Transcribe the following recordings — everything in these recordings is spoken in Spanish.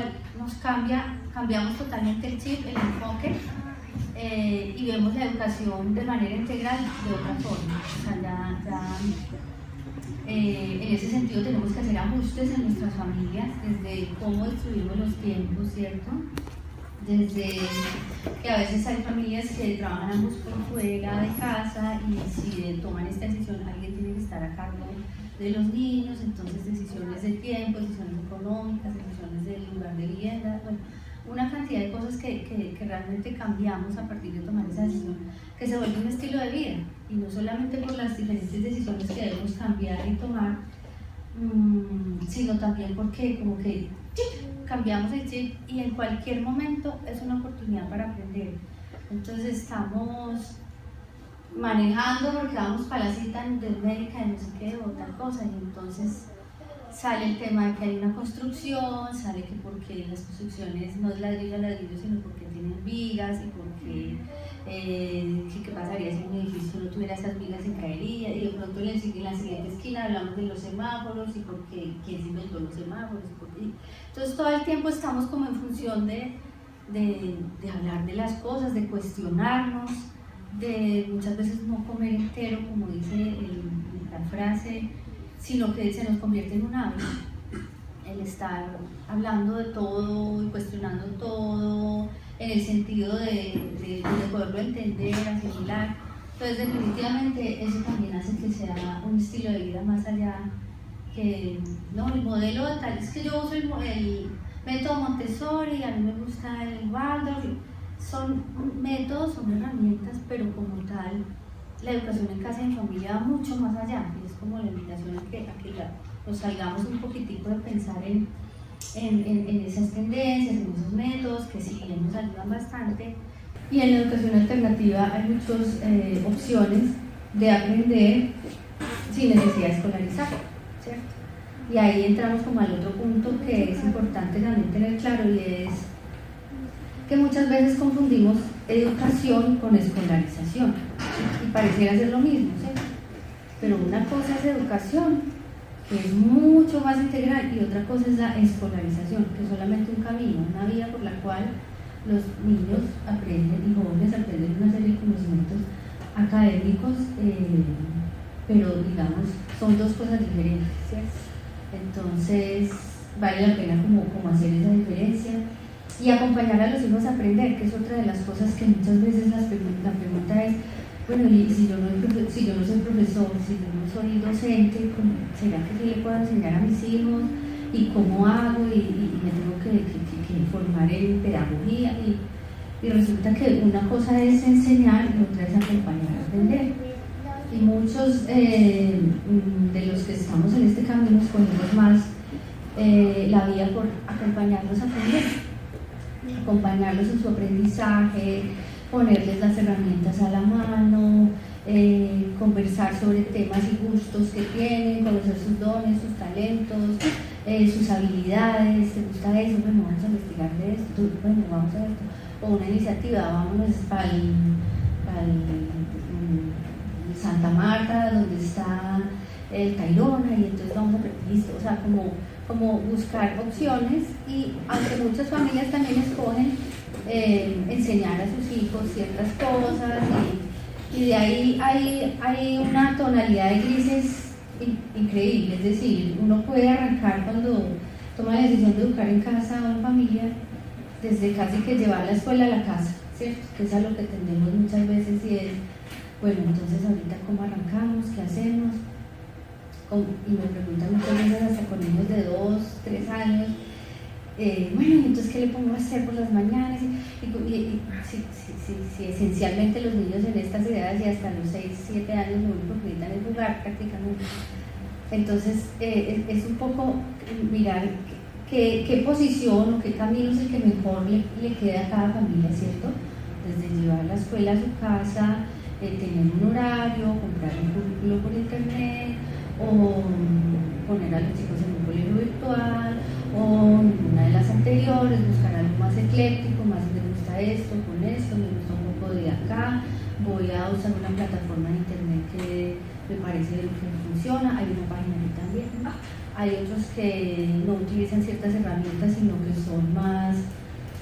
cual nos cambiamos totalmente el chip, el enfoque, y vemos la educación de manera integral de otra forma. O sea, en ese sentido tenemos que hacer ajustes en nuestras familias, desde cómo distribuimos los tiempos, ¿cierto? Desde que a veces hay familias que trabajan ambos por fuera de casa y si toman esta decisión alguien tiene que estar a cargo de los niños, entonces decisiones de tiempo, decisiones económicas, decisiones del lugar de vivienda, bueno, una cantidad de cosas que realmente cambiamos a partir de tomar esa decisión, que se vuelve un estilo de vida, y no solamente por las diferentes decisiones que debemos cambiar y tomar, sino también porque como que cambiamos el chip y en cualquier momento es una oportunidad para aprender. Entonces estamos manejando porque vamos para la cita del médico de no sé qué o tal cosa, y entonces sale el tema de que hay una construcción, sale que porque las construcciones no es ladrillo a ladrillo, sino porque tienen vigas, y porque qué pasaría si un edificio no tuviera esas vigas, se caería, y de pronto en la siguiente esquina hablamos de los semáforos y porque quién se inventó los semáforos, entonces todo el tiempo estamos como en función de hablar de las cosas, de cuestionarnos, de muchas veces no comer entero, como dice la frase, sino que se nos convierte en un hábito, el estar hablando de todo y cuestionando todo, en el sentido de poderlo entender, asimilar. Entonces definitivamente eso también hace que sea un estilo de vida más allá que, no, el modelo de tal, es que yo uso el método Montessori, a mí me gusta el Waldorf, son métodos, son herramientas, pero como tal, la educación en casa y en familia va mucho más allá, y es como la invitación a que nos salgamos un poquitico de pensar en esas tendencias, en esos métodos, que sí nos ayudan bastante. Y en la educación alternativa hay muchas opciones de aprender sin necesidad de escolarizar, ¿cierto? Y ahí entramos como al otro punto que es importante también tener claro, y es que muchas veces confundimos educación con escolarización y pareciera ser lo mismo, ¿cierto? Pero una cosa es educación, que es mucho más integral, y otra cosa es la escolarización, que es solamente un camino, una vía por la cual los niños aprenden y jóvenes aprenden una serie de conocimientos académicos, pero digamos son dos cosas diferentes, ¿cierto? Entonces vale la pena como hacer esa diferencia y acompañar a los hijos a aprender, que es otra de las cosas que muchas veces la pregunta es, bueno, y si yo no soy profesor, si yo no soy docente, ¿será que sí le puedo enseñar a mis hijos? ¿Y cómo hago? Y me tengo que formar en pedagogía, y resulta que una cosa es enseñar y otra es acompañar a aprender. Y muchos de los que estamos en este camino escogemos más la vía por acompañarlos a aprender, acompañarlos en su aprendizaje, ponerles las herramientas a la mano, conversar sobre temas y gustos que tienen, conocer sus dones, sus talentos, sus habilidades. ¿Te gusta eso? Bueno, vamos a investigar de esto, bueno, vamos a ver esto. O una iniciativa, vámonos para Santa Marta, donde está el Tayrona, y entonces vamos a ver, listo, o sea, como buscar opciones, y aunque muchas familias también escogen enseñar a sus hijos ciertas cosas, y de ahí hay una tonalidad de grises increíble, es decir, uno puede arrancar cuando toma la decisión de educar en casa o en familia, desde casi que llevar la escuela a la casa, ¿cierto? Que es a lo que tendemos muchas veces, y es, bueno, entonces ahorita ¿cómo arrancamos? ¿Qué hacemos? Y me preguntan muchas veces hasta con niños de 2, 3 años, bueno, entonces ¿qué le pongo a hacer por las mañanas? Si esencialmente los niños en estas edades y hasta los 6, 7 años lo único que necesitan es jugar prácticamente. Entonces es un poco mirar qué posición o qué camino es el que mejor le queda a cada familia, ¿cierto? Desde llevar la escuela a su casa, tener un horario, comprar un currículo por internet, o poner a los chicos en un colegio virtual, o una de las anteriores, buscar algo más ecléctico, más me gusta esto, con esto, me gusta un poco de acá, voy a usar una plataforma de internet que me parece que funciona. Hay una página aquí también. Hay otros que no utilizan ciertas herramientas, sino que son más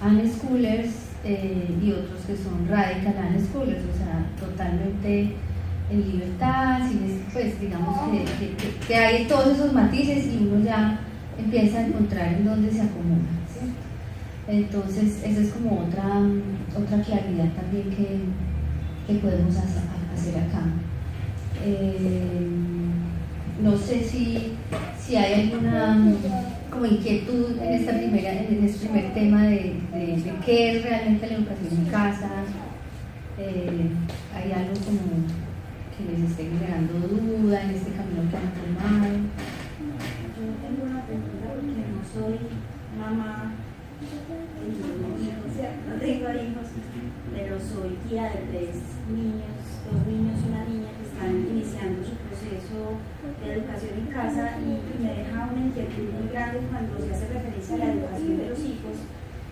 unschoolers, y otros que son radical unschoolers, o sea, totalmente en libertad, pues digamos que hay todos esos matices y uno ya empieza a encontrar en dónde se acomoda, ¿sí? Entonces esa es como otra claridad también que podemos hacer acá. No sé si hay alguna como inquietud en este primer tema de qué es realmente la educación en casa. ¿Hay algo como que les esté generando duda en este camino que han tomado? Yo tengo una pregunta porque no soy mamá, no tengo hijos, pero soy tía de 3 niños, 2 niños y una niña que están iniciando su proceso de educación en casa, y me deja una inquietud muy grande cuando se hace referencia a la educación de los hijos,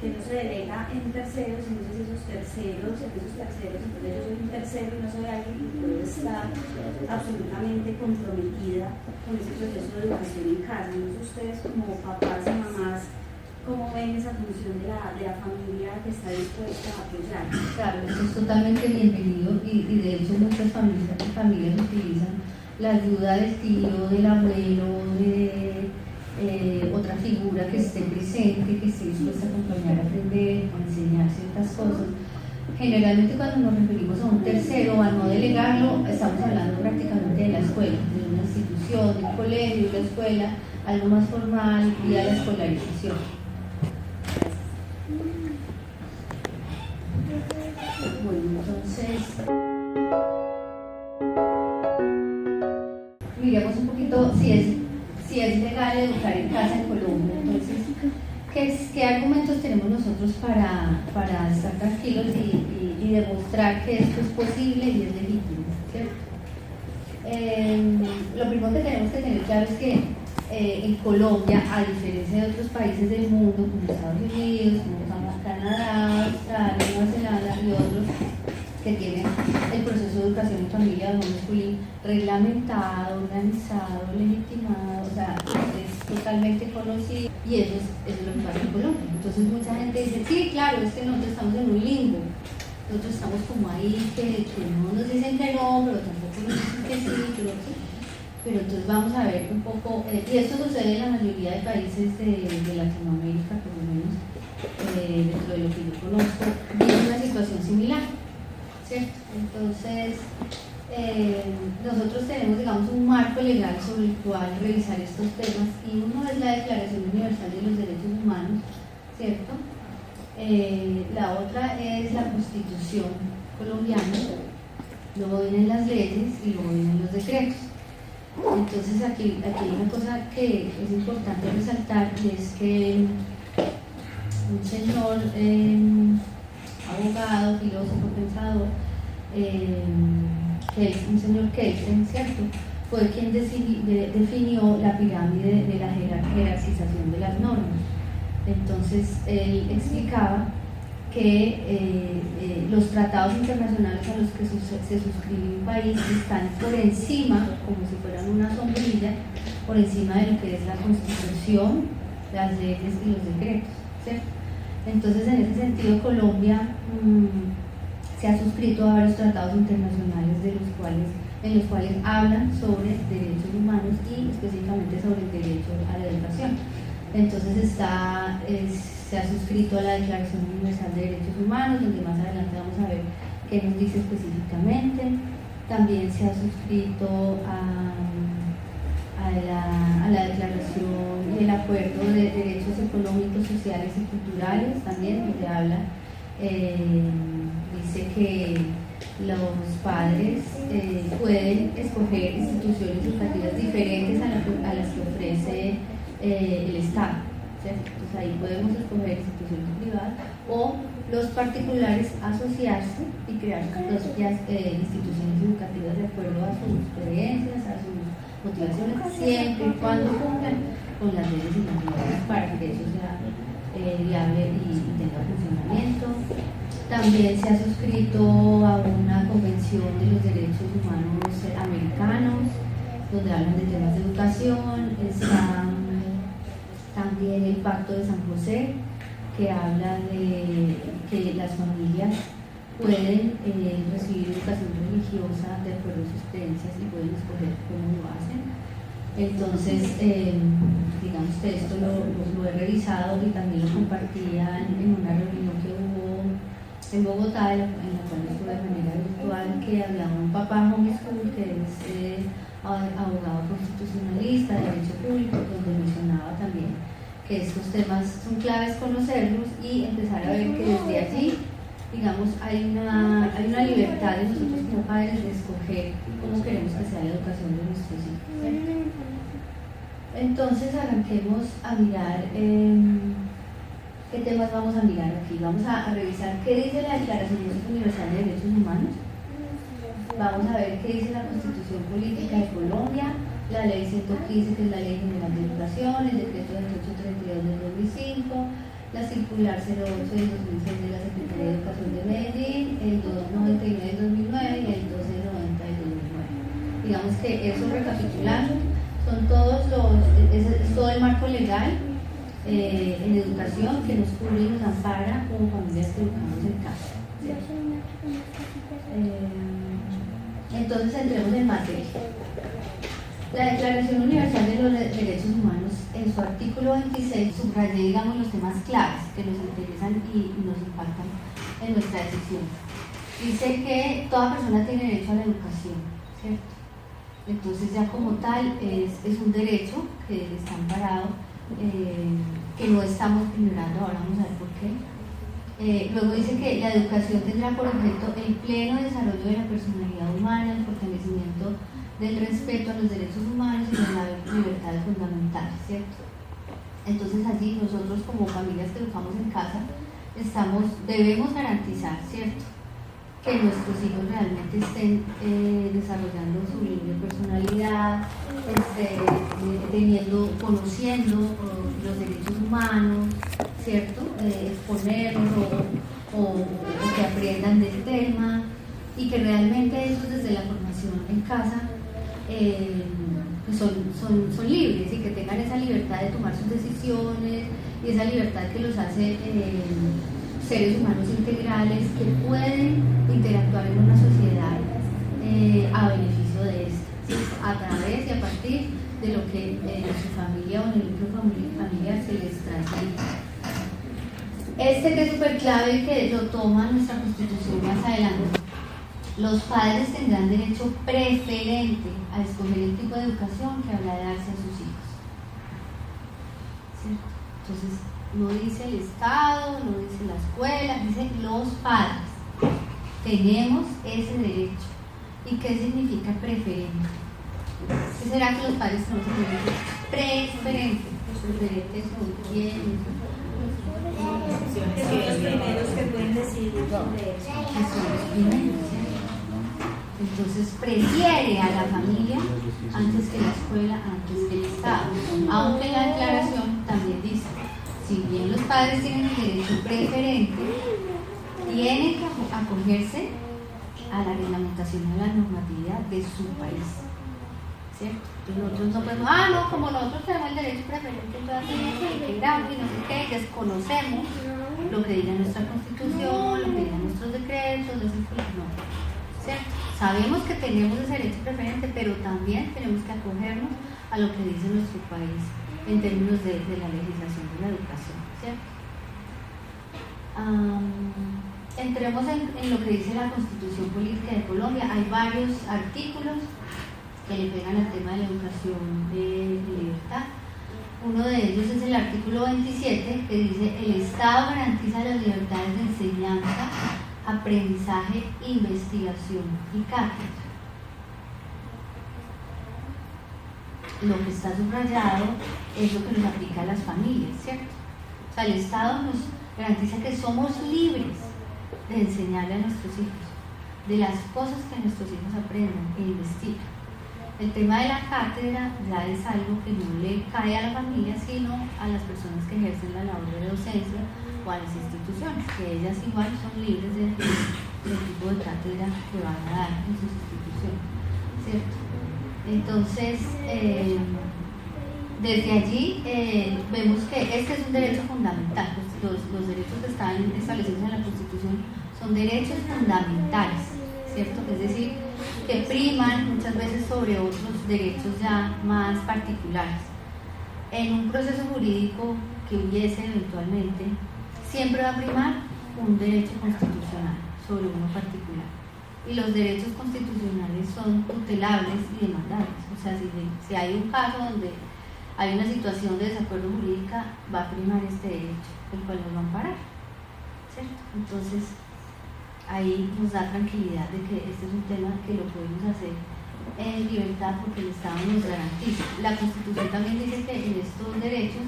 que no se delega en terceros. Entonces esos terceros, entonces yo soy un tercero y no soy alguien que puede estar absolutamente comprometida con ese proceso de educación en casa. Entonces ustedes como papás y mamás, ¿cómo ven esa función de la familia que está dispuesta a apoyar? Claro, esto es totalmente bienvenido, y de hecho muchas familias utilizan la ayuda del tío, del abuelo, de otra figura que esté presente, que esté dispuesta a acompañar, a aprender, a enseñar ciertas cosas. Generalmente cuando nos referimos a un tercero, a no delegarlo, estamos hablando prácticamente de la escuela, de una institución, de un colegio, de la escuela, algo más formal, vía la escolarización. Bueno, entonces miremos un poquito si es legal educar en casa en Colombia. Entonces, ¿qué argumentos tenemos nosotros para estar tranquilos y demostrar que esto es posible y es legítimo, ¿cierto? Lo primero que tenemos que tener claro es que en Colombia, a diferencia de otros países del mundo, como Estados Unidos, como Canadá, Australia, Nueva Zelanda y otros, que tienen el proceso de educación en familia de homeschooling reglamentado, organizado, legitimado, o sea, es totalmente conocido, y eso es lo que pasa en Colombia. Entonces mucha gente dice, sí, claro, es que nosotros estamos en un limbo, nosotros estamos como ahí, que no nos dicen que no, pero tampoco nos dicen que sí, pero entonces vamos a ver un poco, y esto sucede en la mayoría de países de Latinoamérica, por lo menos dentro de lo que yo conozco, vive una situación similar, ¿cierto? Entonces, nosotros tenemos, digamos, un marco legal sobre el cual revisar estos temas, y uno es la Declaración Universal de los Derechos Humanos, ¿cierto? La otra es la Constitución colombiana, luego vienen las leyes y luego vienen los decretos. Entonces aquí hay una cosa que es importante resaltar, y es que un señor abogado, filósofo, pensador, un señor Kelsen, ¿cierto?, fue quien definió la pirámide de la jerarquización de las normas. Entonces él explicaba que los tratados internacionales a los que se suscribe un país están por encima, como si fueran una sombrilla, por encima de lo que es la Constitución, las leyes y los decretos, ¿cierto? Entonces, en ese sentido, Colombia se ha suscrito a varios tratados internacionales en los cuales hablan sobre derechos humanos y específicamente sobre el derecho a la educación. Entonces se ha suscrito a la Declaración Universal de Derechos Humanos, donde más adelante vamos a ver qué nos dice específicamente. También se ha suscrito a la Declaración y el Acuerdo de Derechos Económicos, Sociales y Culturales, también, donde habla, dice que los padres pueden escoger instituciones educativas diferentes a las que ofrece el Estado, ¿cierto? Entonces ahí podemos escoger instituciones privadas o los particulares asociarse y crear sus propias instituciones educativas de acuerdo a sus creencias, a sus motivaciones, siempre y cuando cumplan con las leyes y las normas para que eso sea viable y tenga funcionamiento. También se ha suscrito a una convención de los derechos humanos americanos, donde hablan de temas de educación. Está también el Pacto de San José, que habla de que las familias pueden recibir educación religiosa de acuerdo a sus creencias y pueden escoger cómo lo hacen. Entonces, digamos que esto lo he revisado y también lo compartía en una reunión que hubo en Bogotá, en la cual estuve de manera virtual, que hablaba un papá homeschool que es abogado constitucionalista, de derecho público, donde mencionaba también que estos temas son claves conocerlos y empezar a ver que desde allí, digamos, hay una libertad de nosotros como padres de escoger cómo queremos que sea la educación de nuestros hijos, ¿cierto? Entonces arranquemos a mirar qué temas vamos a mirar aquí. Vamos a revisar qué dice la Declaración Universal de Derechos Humanos. Vamos a ver qué dice la Constitución Política de Colombia, la Ley 115, que es la Ley General de Educación, el Decreto 2832 del 2005, la Circular 08 del 2006 de la Secretaría de Educación de Medellín, el 299 del 2009 y el 1290 del 2009. Digamos que eso, recapitulando, son todos es todo el marco legal en educación que nos cubre y nos ampara como familias que educamos en casa, ¿cierto? Entonces entremos en materia. La Declaración Universal de los Derechos Humanos, en su artículo 26, subrayé, digamos, los temas claves que nos interesan y nos impactan en nuestra decisión. Dice que toda persona tiene derecho a la educación, ¿cierto? Entonces ya como tal es un derecho que está amparado, que no estamos ignorando, ahora vamos a ver por qué. Luego dice que la educación tendrá por objeto el pleno desarrollo de la personalidad humana, el fortalecimiento del respeto a los derechos humanos y de las libertades fundamentales, ¿cierto? Entonces allí nosotros como familias que educamos en casa debemos garantizar, ¿cierto?, que nuestros hijos realmente estén desarrollando su libre personalidad, conociendo los derechos humanos, ¿cierto?, exponerlos o que aprendan del tema, y que realmente ellos desde la formación en casa pues son libres y que tengan esa libertad de tomar sus decisiones y esa libertad que los hace seres humanos integrales que pueden interactuar en una sociedad a beneficio de esta, ¿sí?, a través y a partir de lo que su familia o en el núcleo familiar se les transmite. Que es súper clave y que lo toma nuestra Constitución más adelante. Los padres tendrán derecho preferente a escoger el tipo de educación que habrá de darse a sus hijos, ¿cierto? Entonces, no dice el Estado, no dice la escuela, dice los padres. Tenemos ese derecho. ¿Y qué significa preferente? ¿Qué será que los padres tenemos ese derecho preferente? Los preferentes son quiénes. Que son los primeros que pueden decidir sobre eso. Que son los primeros, ¿sí? Entonces prefiere a la familia antes que la escuela, antes que el Estado. Aunque la declaración también dice, si bien los padres tienen el derecho preferente, tienen que acogerse a la reglamentación de la normatividad de su país, ¿cierto? Entonces nosotros no podemos, no, como nosotros tenemos el derecho preferente, entonces tenemos que integrarnos y no sé qué, desconocemos lo que diga nuestra Constitución, lo que digan nuestros decretos, no, ¿cierto? Sabemos que tenemos ese derecho preferente, pero también tenemos que acogernos a lo que dice nuestro país en términos de la legislación de la educación, ¿cierto? Entremos en lo que dice la Constitución Política de Colombia. Hay varios artículos que le pegan al tema de la educación de libertad. Uno de ellos es el artículo 27, que dice: el Estado garantiza las libertades de enseñanza, aprendizaje, investigación y cátedra. Lo que está subrayado es lo que nos aplica a las familias, ¿cierto? O sea, el Estado nos garantiza que somos libres de enseñarle a nuestros hijos de las cosas que nuestros hijos aprendan e investigan. El tema de la cátedra ya es algo que no le cae a la familia, sino a las personas que ejercen la labor de docencia o a las instituciones, que ellas igual son libres del tipo de cátedra que van a dar en sus instituciones, ¿cierto? Entonces, desde allí vemos que este es un derecho fundamental. Los derechos que están establecidos en la Constitución son derechos fundamentales, ¿cierto? Es decir, que priman muchas veces sobre otros derechos ya más particulares. En un proceso jurídico que hubiese eventualmente, siempre va a primar un derecho constitucional sobre uno particular. Y los derechos constitucionales son tutelables y demandables. O sea, si hay un caso donde hay una situación de desacuerdo jurídica, va a primar este derecho, el cual nos va a amparar, ¿cierto? Entonces, ahí nos da tranquilidad de que este es un tema que lo podemos hacer en libertad porque el Estado nos garantiza. La Constitución también dice que en estos derechos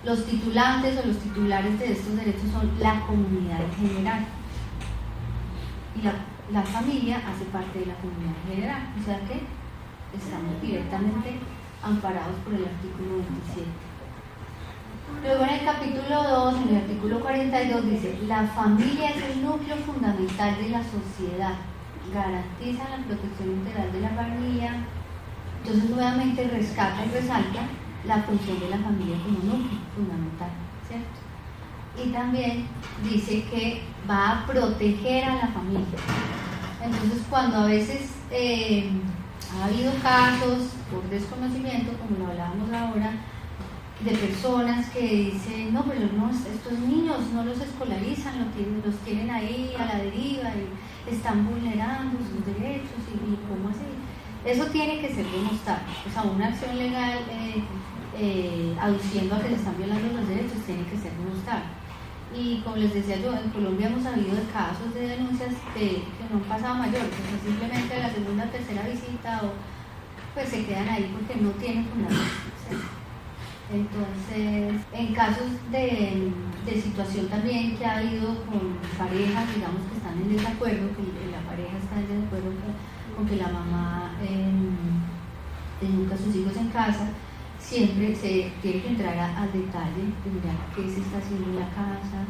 los titulantes o los titulares de estos derechos son la comunidad en general y la familia hace parte de la comunidad en general, o sea que estamos directamente amparados por el artículo 27. Luego en el capítulo 2, en el artículo 42 dice: la familia es el núcleo fundamental de la sociedad, garantiza la protección integral de la familia. Entonces nuevamente rescata y resalta la función de la familia como núcleo fundamental, ¿cierto? Y también dice que va a proteger a la familia. Entonces cuando a veces ha habido casos por desconocimiento, como lo hablábamos ahora, de personas que dicen, no, pero no, estos niños no los escolarizan, los tienen ahí a la deriva y están vulnerando sus derechos y ¿cómo así? Eso tiene que ser demostrado. O sea, una acción legal aduciendo a que se están violando los derechos tiene que ser demostrado. Y como les decía yo, en Colombia hemos sabido de casos de denuncias que no han pasado mayores, o sea, simplemente la segunda o tercera visita pues se quedan ahí porque no tienen fundamento, ¿cierto? Entonces, en casos de situación también que ha habido con parejas, digamos, que están en desacuerdo, que la pareja está en desacuerdo con que la mamá educa a sus hijos en casa, siempre se tiene que entrar al detalle de mirar qué se está haciendo en la casa,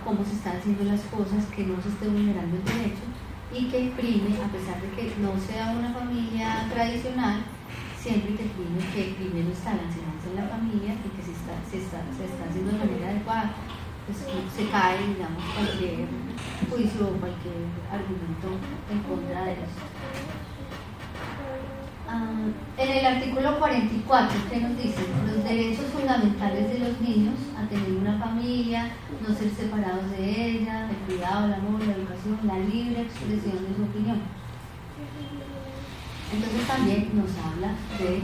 cómo se están haciendo las cosas, que no se esté vulnerando el derecho y que prime, a pesar de que no sea una familia tradicional, siempre que primero está la enseñanza en la familia y que se está haciendo de manera adecuada, pues se cae, digamos, cualquier juicio o cualquier argumento en contra de eso. En el artículo 44, ¿qué nos dice? Los derechos fundamentales de los niños a tener una familia, no ser separados de ella, el cuidado, el amor, la educación, la libre expresión de su opinión. Entonces también nos habla de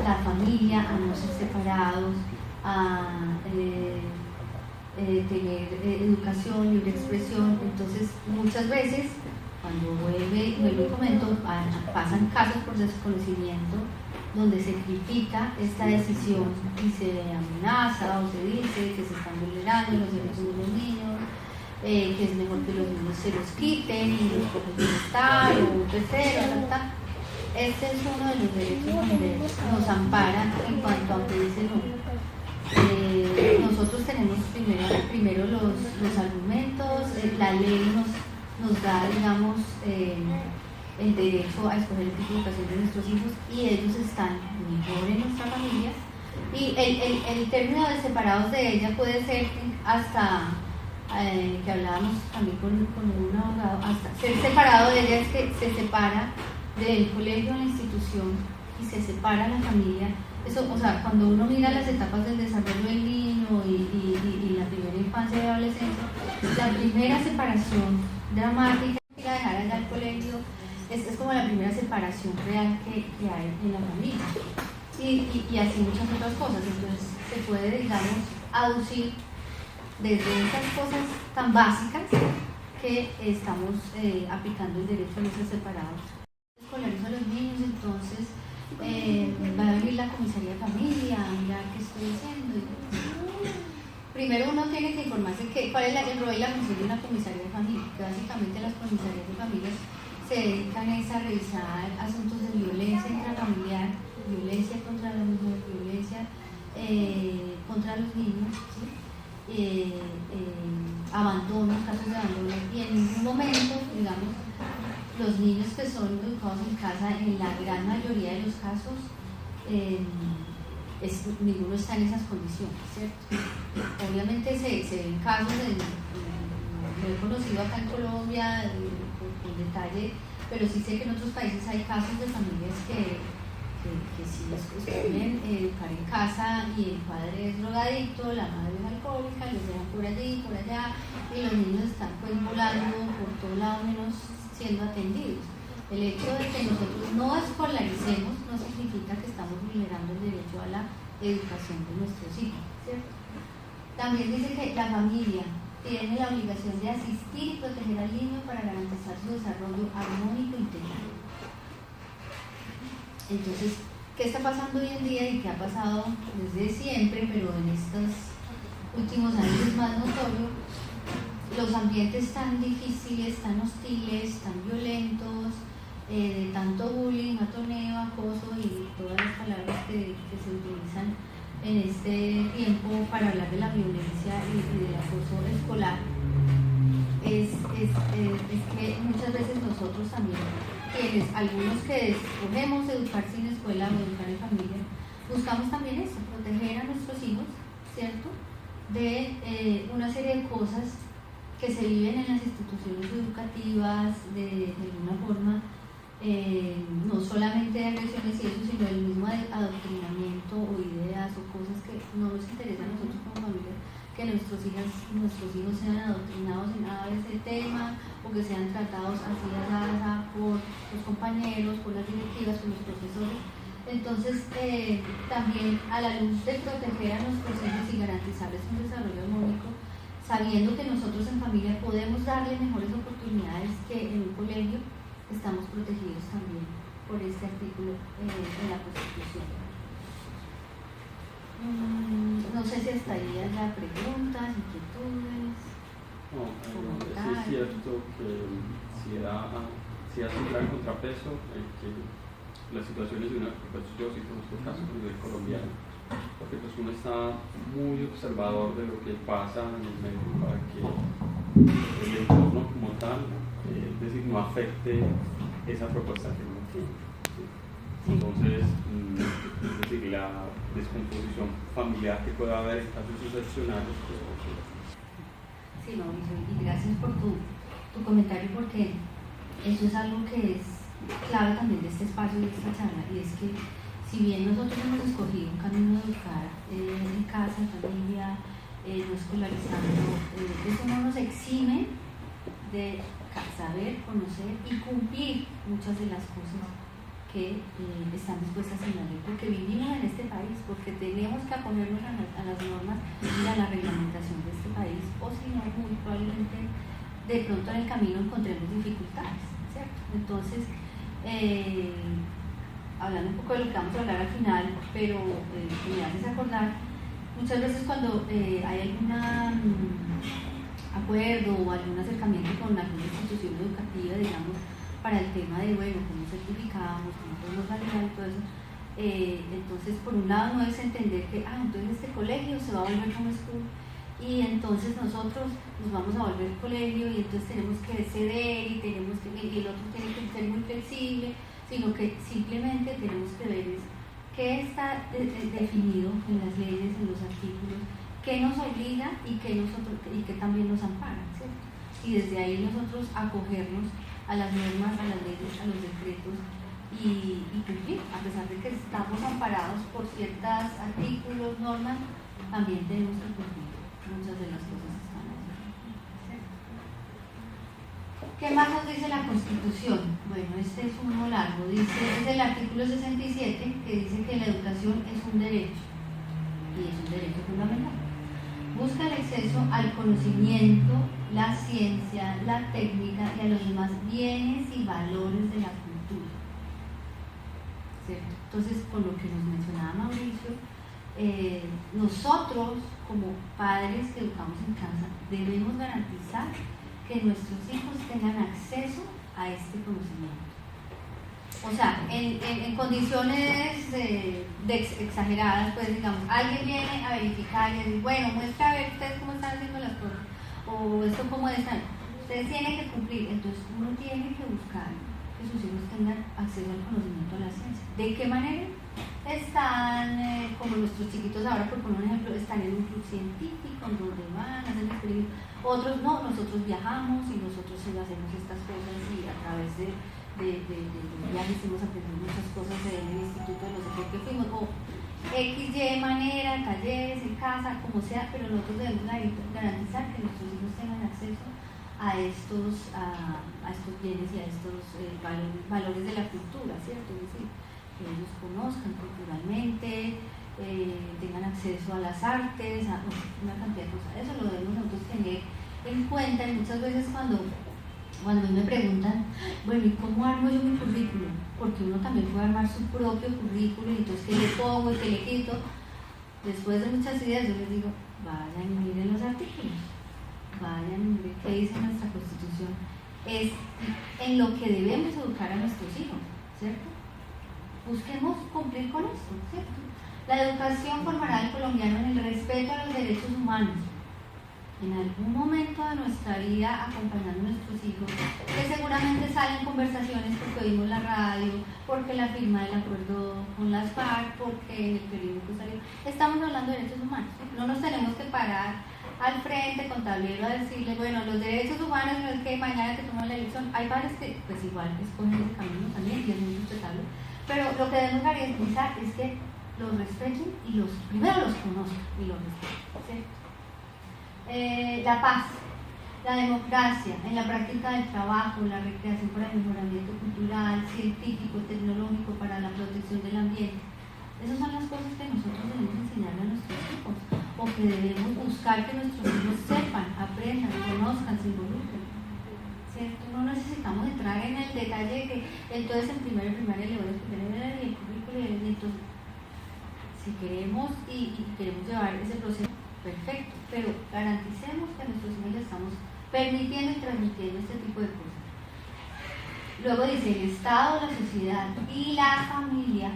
la familia, a no ser separados, a tener educación, libre expresión. Entonces muchas veces cuando vuelvo y comento, pasan casos por desconocimiento donde se critica esta decisión y se amenaza o se dice que se están vulnerando los derechos de los niños, que es mejor que los niños se los quiten y los cojan de estar o un tercero, tal. Este es uno de los derechos donde nos amparan en cuanto a que dice no. Nosotros tenemos primero los argumentos, la ley nos da, digamos, el derecho a escoger el tipo de educación de nuestros hijos y ellos están mejor en nuestra familia. Y el término de separados de ella puede ser hasta, que hablábamos también con un abogado, hasta ser separado de ella es que se separa del colegio a la institución y se separa la familia. Eso, o sea, cuando uno mira las etapas del desarrollo del niño y la primera infancia y adolescencia, la primera separación dramática de dejar allá al colegio es como la primera separación real que hay en la familia y así muchas otras cosas. Entonces se puede, digamos, aducir desde esas cosas tan básicas que estamos aplicando el derecho a los separados. Escolarizo a los niños, entonces va a venir la comisaría de familia a mirar qué estoy haciendo. Primero uno tiene que informarse cuál es el rol y la función de una comisaría de familia, que básicamente las comisarías de familias se dedican es a revisar asuntos de violencia intrafamiliar, violencia contra la mujer, violencia contra los niños, ¿sí? Abandono, casos de abandono, y en ningún momento, digamos, los niños que son educados en casa, en la gran mayoría de los casos, ninguno está en esas condiciones, ¿cierto? Obviamente se ven casos, lo he conocido acá en Colombia con detalle, pero sí sé que en otros países hay casos de familias que sí escogen educar en casa y el padre es drogadicto, la madre es alcohólica, los dejan por allí, por allá, y los niños están pues volando por todo lado menos siendo atendidos. El hecho de que nosotros no escolaricemos no significa que estamos vulnerando el derecho a la educación de nuestros hijos, ¿cierto? También dice que la familia tiene la obligación de asistir y proteger al niño para garantizar su desarrollo armónico integral. Entonces, ¿qué está pasando hoy en día y qué ha pasado desde siempre, pero en estos últimos años es más notorio? Los ambientes tan difíciles, tan hostiles, tan violentos, de tanto bullying, matoneo, acoso y todas las palabras que se utilizan en este tiempo para hablar de la violencia y del acoso escolar, es que muchas veces nosotros también, algunos que escogemos educar sin escuela o educar en familia, buscamos también eso, proteger a nuestros hijos, ¿cierto?, de una serie de cosas que se viven en las instituciones educativas, de alguna forma, no solamente de agresiones y eso, sino del mismo adoctrinamiento o ideas o cosas que no nos interesan a nosotros como familia, que nuestros hijos sean adoctrinados en ese tema o que sean tratados así por los compañeros, por las directivas, por los profesores. Entonces, también a la luz de proteger a nuestros hijos y garantizarles un desarrollo armónico, sabiendo que nosotros en familia podemos darle mejores oportunidades que en un colegio, estamos protegidos también por este artículo de la Constitución. No sé si hasta ahí haya preguntas, inquietudes. No, es cierto que si hace un gran contrapeso que las situaciones de una, pues yo sí conozco casos a nivel colombiano, porque pues uno está muy observador de lo que pasa en el medio para que el entorno como tal, es decir, no afecte esa propuesta que uno tiene. ¿Sí? Entonces, es decir, la descomposición familiar que pueda haber en casos excepcionales, pues, sí, Mauricio, y gracias por tu comentario, porque eso es algo que es clave también de este espacio, de esta charla, y es que si bien nosotros hemos escogido un camino de educar en casa, en familia, no escolarizando, eso no nos exime de saber, conocer y cumplir muchas de las cosas que están dispuestas en la ley, porque vivimos en este país, porque tenemos que acogernos a las normas y a la reglamentación de este país, o si no, muy probablemente de pronto en el camino encontremos dificultades, ¿cierto? Entonces, hablando un poco de lo que vamos a hablar al final, pero me haces acordar, muchas veces cuando hay algún acuerdo o algún acercamiento con alguna institución educativa, digamos, para el tema de, bueno, cómo certificamos, cómo podemos validar y todo eso, entonces por un lado no es entender que, entonces este colegio se va a volver home school y entonces nosotros nos vamos a volver colegio y entonces tenemos que ceder y el otro tiene que ser muy flexible, sino que simplemente tenemos que ver qué está definido en las leyes, en los artículos, qué nos obliga y qué también nos ampara, ¿cierto? Y desde ahí nosotros acogernos a las normas, a las leyes, a los decretos y cumplir, a pesar de que estamos amparados por ciertos artículos, normas, también tenemos que cumplir muchas de las cosas que están ahí, ¿cierto? ¿Qué más nos dice la Constitución? Bueno, este es uno largo, es el artículo 67 que dice que la educación es un derecho y es un derecho fundamental. Busca el acceso al conocimiento, la ciencia, la técnica y a los demás bienes y valores de la cultura, ¿cierto? Entonces, con lo que nos mencionaba Mauricio, nosotros como padres que educamos en casa debemos garantizar que nuestros hijos tengan acceso a este conocimiento. O sea, en condiciones exageradas, pues digamos, alguien viene a verificar y decir, bueno, muestra a ver ustedes cómo están haciendo las cosas, o esto cómo están. Ustedes tienen que cumplir, entonces uno tiene que buscar que sus hijos tengan acceso al conocimiento de la ciencia. ¿De qué manera? Están, como nuestros chiquitos ahora, por poner un ejemplo, están en un club científico, donde van, hacen experimentos. Otros no, nosotros viajamos y nosotros hacemos estas cosas y a través de viajes hemos aprendido muchas cosas en el instituto de no sé por qué fuimos, o X, Y manera, talleres, en casa, como sea, pero nosotros debemos garantizar que nuestros hijos tengan acceso a estos bienes y a estos valores de la cultura, ¿cierto? Es decir, que ellos conozcan culturalmente, tengan acceso a las artes, a una cantidad de cosas. Eso lo debemos nosotros tener en cuenta, y muchas veces cuando a mí me preguntan, bueno, ¿y cómo armo yo mi currículum? Porque uno también puede armar su propio currículum, y entonces ¿qué le pongo y qué le quito? Después de muchas ideas yo les digo, vayan y miren los artículos, vayan y miren qué dice nuestra Constitución. Es en lo que debemos educar a nuestros hijos, ¿cierto? Busquemos cumplir con esto, ¿cierto? La educación formará al colombiano en el respeto a los derechos humanos. En algún momento de nuestra vida, acompañando a nuestros hijos, que seguramente salen conversaciones porque oímos la radio, porque la firma del acuerdo con las FARC, porque en el periódico salió. Estamos hablando de derechos humanos, ¿sí? No nos tenemos que parar al frente con tablero a decirle, bueno, los derechos humanos no es que mañana que toman la elección. Hay padres que, pues igual, escogen ese camino también y es muy respetable. Pero lo que debemos garantizar es que los respeten y primero los conozcan y los respeten, ¿cierto? La paz, la democracia, en la práctica del trabajo, la recreación para el mejoramiento cultural, científico, tecnológico, para la protección del ambiente. Esas son las cosas que nosotros debemos enseñarle a nuestros hijos, o que debemos buscar que nuestros hijos sepan, aprendan, conozcan, se involucren, ¿cierto? No necesitamos entrar en el detalle de que entonces en primaria le voy a explicar el currículo, y entonces si queremos y queremos llevar ese proceso, perfecto, pero garanticemos que a nuestros hijos les estamos permitiendo y transmitiendo este tipo de cosas. Luego dice, el Estado, la sociedad y la familia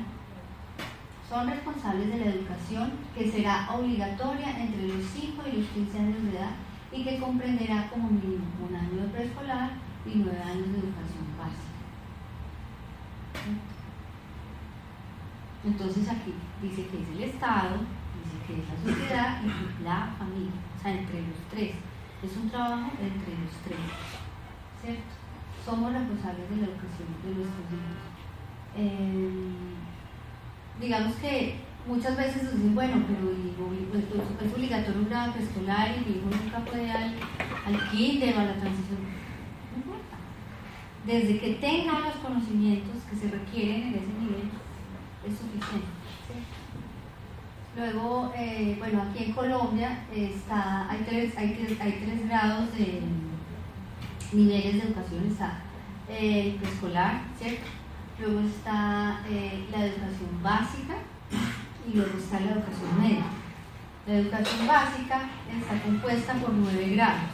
son responsables de la educación, que será obligatoria entre los 5 y los 15 años de edad y que comprenderá como mínimo 1 año de preescolar y 9 años de educación básica. Entonces aquí dice que es el Estado, que es la sociedad y la familia, o sea, entre los tres. Es un trabajo entre los tres, ¿cierto? Somos responsables de la educación de nuestros hijos. Digamos que muchas veces nos dicen, bueno, pero es obligatorio un grado preescolar y mi hijo nunca puede al kinder o a la transición. No importa. Desde que tenga los conocimientos que se requieren en ese nivel, es suficiente, ¿cierto? Luego, bueno, aquí en Colombia hay tres grados de niveles de educación. Está preescolar, ¿cierto? Luego está la educación básica y luego está la educación media. La educación básica está compuesta por 9 grados,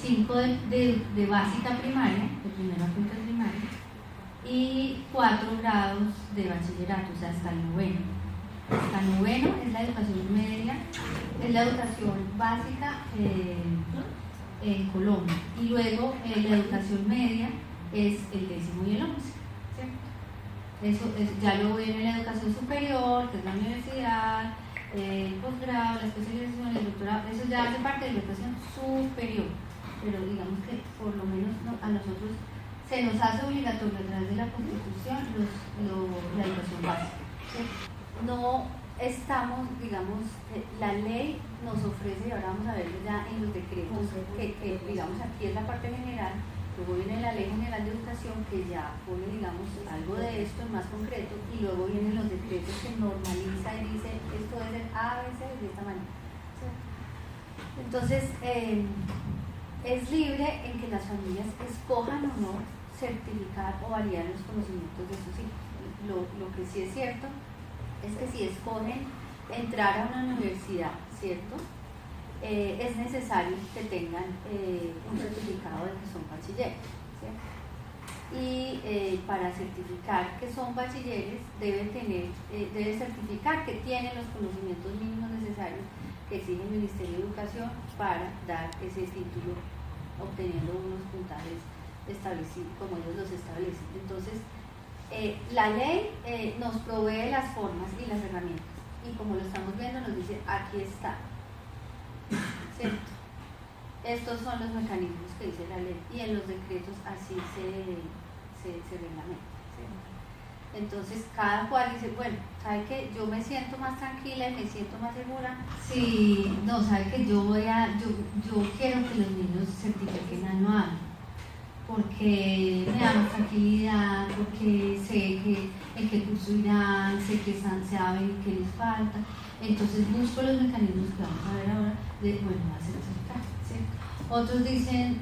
5 de básica primaria, de primero a quinto de primaria, y 4 grados de bachillerato, o sea, hasta el 9º. Hasta 9º es la educación media, es la educación básica en Colombia, y luego la educación media es el 10º y el 11º, ¿cierto? Ya luego viene la educación superior, que es la universidad, el posgrado, la especialización, el doctorado. Eso ya hace parte de la educación superior, pero digamos que por lo menos a nosotros se nos hace obligatorio a través de la Constitución la educación básica, ¿cierto? No estamos, digamos, la ley nos ofrece, y ahora vamos a verlo ya en los decretos, que digamos aquí es la parte general, luego viene la Ley General de Educación que ya pone, digamos, algo de esto más concreto, y luego vienen los decretos que normaliza y dice esto debe ser A, B, C de esta manera, ¿sí? Entonces es libre en que las familias escojan o no certificar o validar los conocimientos de sus hijos. Lo que sí es cierto es que si escogen entrar a una universidad, ¿cierto? es necesario que tengan un certificado de que son bachilleres, ¿cierto? Y para certificar que son bachilleres debe certificar que tienen los conocimientos mínimos necesarios que exige el Ministerio de Educación para dar ese título, obteniendo unos puntajes establecidos como ellos los establecen. Entonces, la ley nos provee las formas y las herramientas, y como lo estamos viendo nos dice, aquí está, ¿cierto? Estos son los mecanismos que dice la ley, y en los decretos así se reglamenta, ¿cierto? Entonces cada cual dice, bueno, ¿sabe qué? Yo me siento más tranquila y me siento más segura. Sí, no, ¿sabe qué? Yo quiero que los niños certifiquen anual, porque me da más tranquilidad, porque sé que en qué curso irán, sé que saben qué les falta. Entonces busco los mecanismos que vamos a ver ahora de, bueno, va a certificar, ¿cierto? Otros dicen,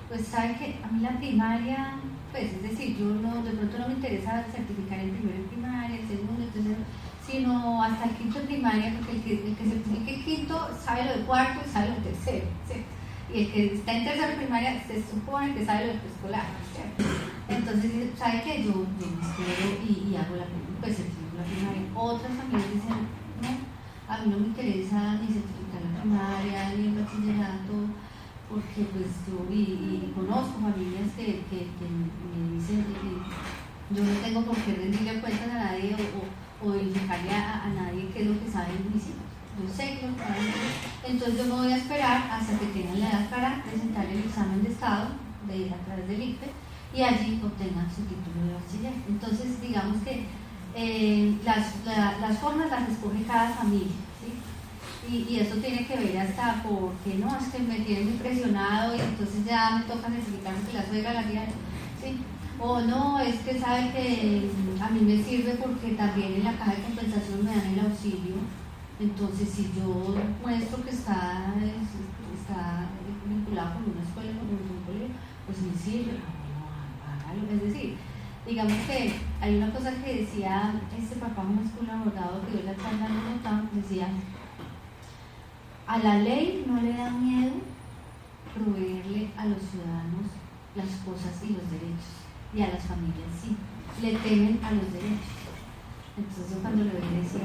pues sabe que a mí la primaria, pues es decir, yo no, de pronto no me interesa certificar el primero en primaria, el segundo, el tercero, sino hasta el quinto en primaria, porque el que certifique el quinto sabe lo de cuarto y sabe lo de tercero, ¿cierto? Y el que está en tercero en primaria se supone que sabe lo de preescolar, ¿cierto? Entonces, ¿sabe qué? Yo me espero y hago pues certifico la primaria. Otras familias dicen, no, a mí no me interesa ni certificar la primaria, ni el bachillerato, porque pues yo conozco familias que me dicen que yo no tengo por qué rendirle cuentas a nadie o verificarle a nadie qué es lo que saben mis hijos. Yo sé que lo que saben, entonces yo me voy a esperar hasta que tengan la edad para presentar el examen de estado a través del ICFES y allí obtengan su título de bachiller. Entonces digamos que las formas las escoge cada familia, ¿sí? Y eso tiene que ver hasta porque no, es que me tienen impresionado y entonces ya me toca necesitar que la suegra la tía, ¿sí? O no, es que sabe que a mí me sirve porque también en la caja de compensación me dan el auxilio. Entonces si yo muestro que está vinculado con una escuela, con un colegio, pues me sirve, hágalo. Es decir, digamos que hay una cosa que decía este papá en una escuela abogado que dio la charla en Bogotá, decía, a la ley no le da miedo proveerle a los ciudadanos las cosas y los derechos, y a las familias sí, le temen a los derechos. Entonces cuando lo veía decía,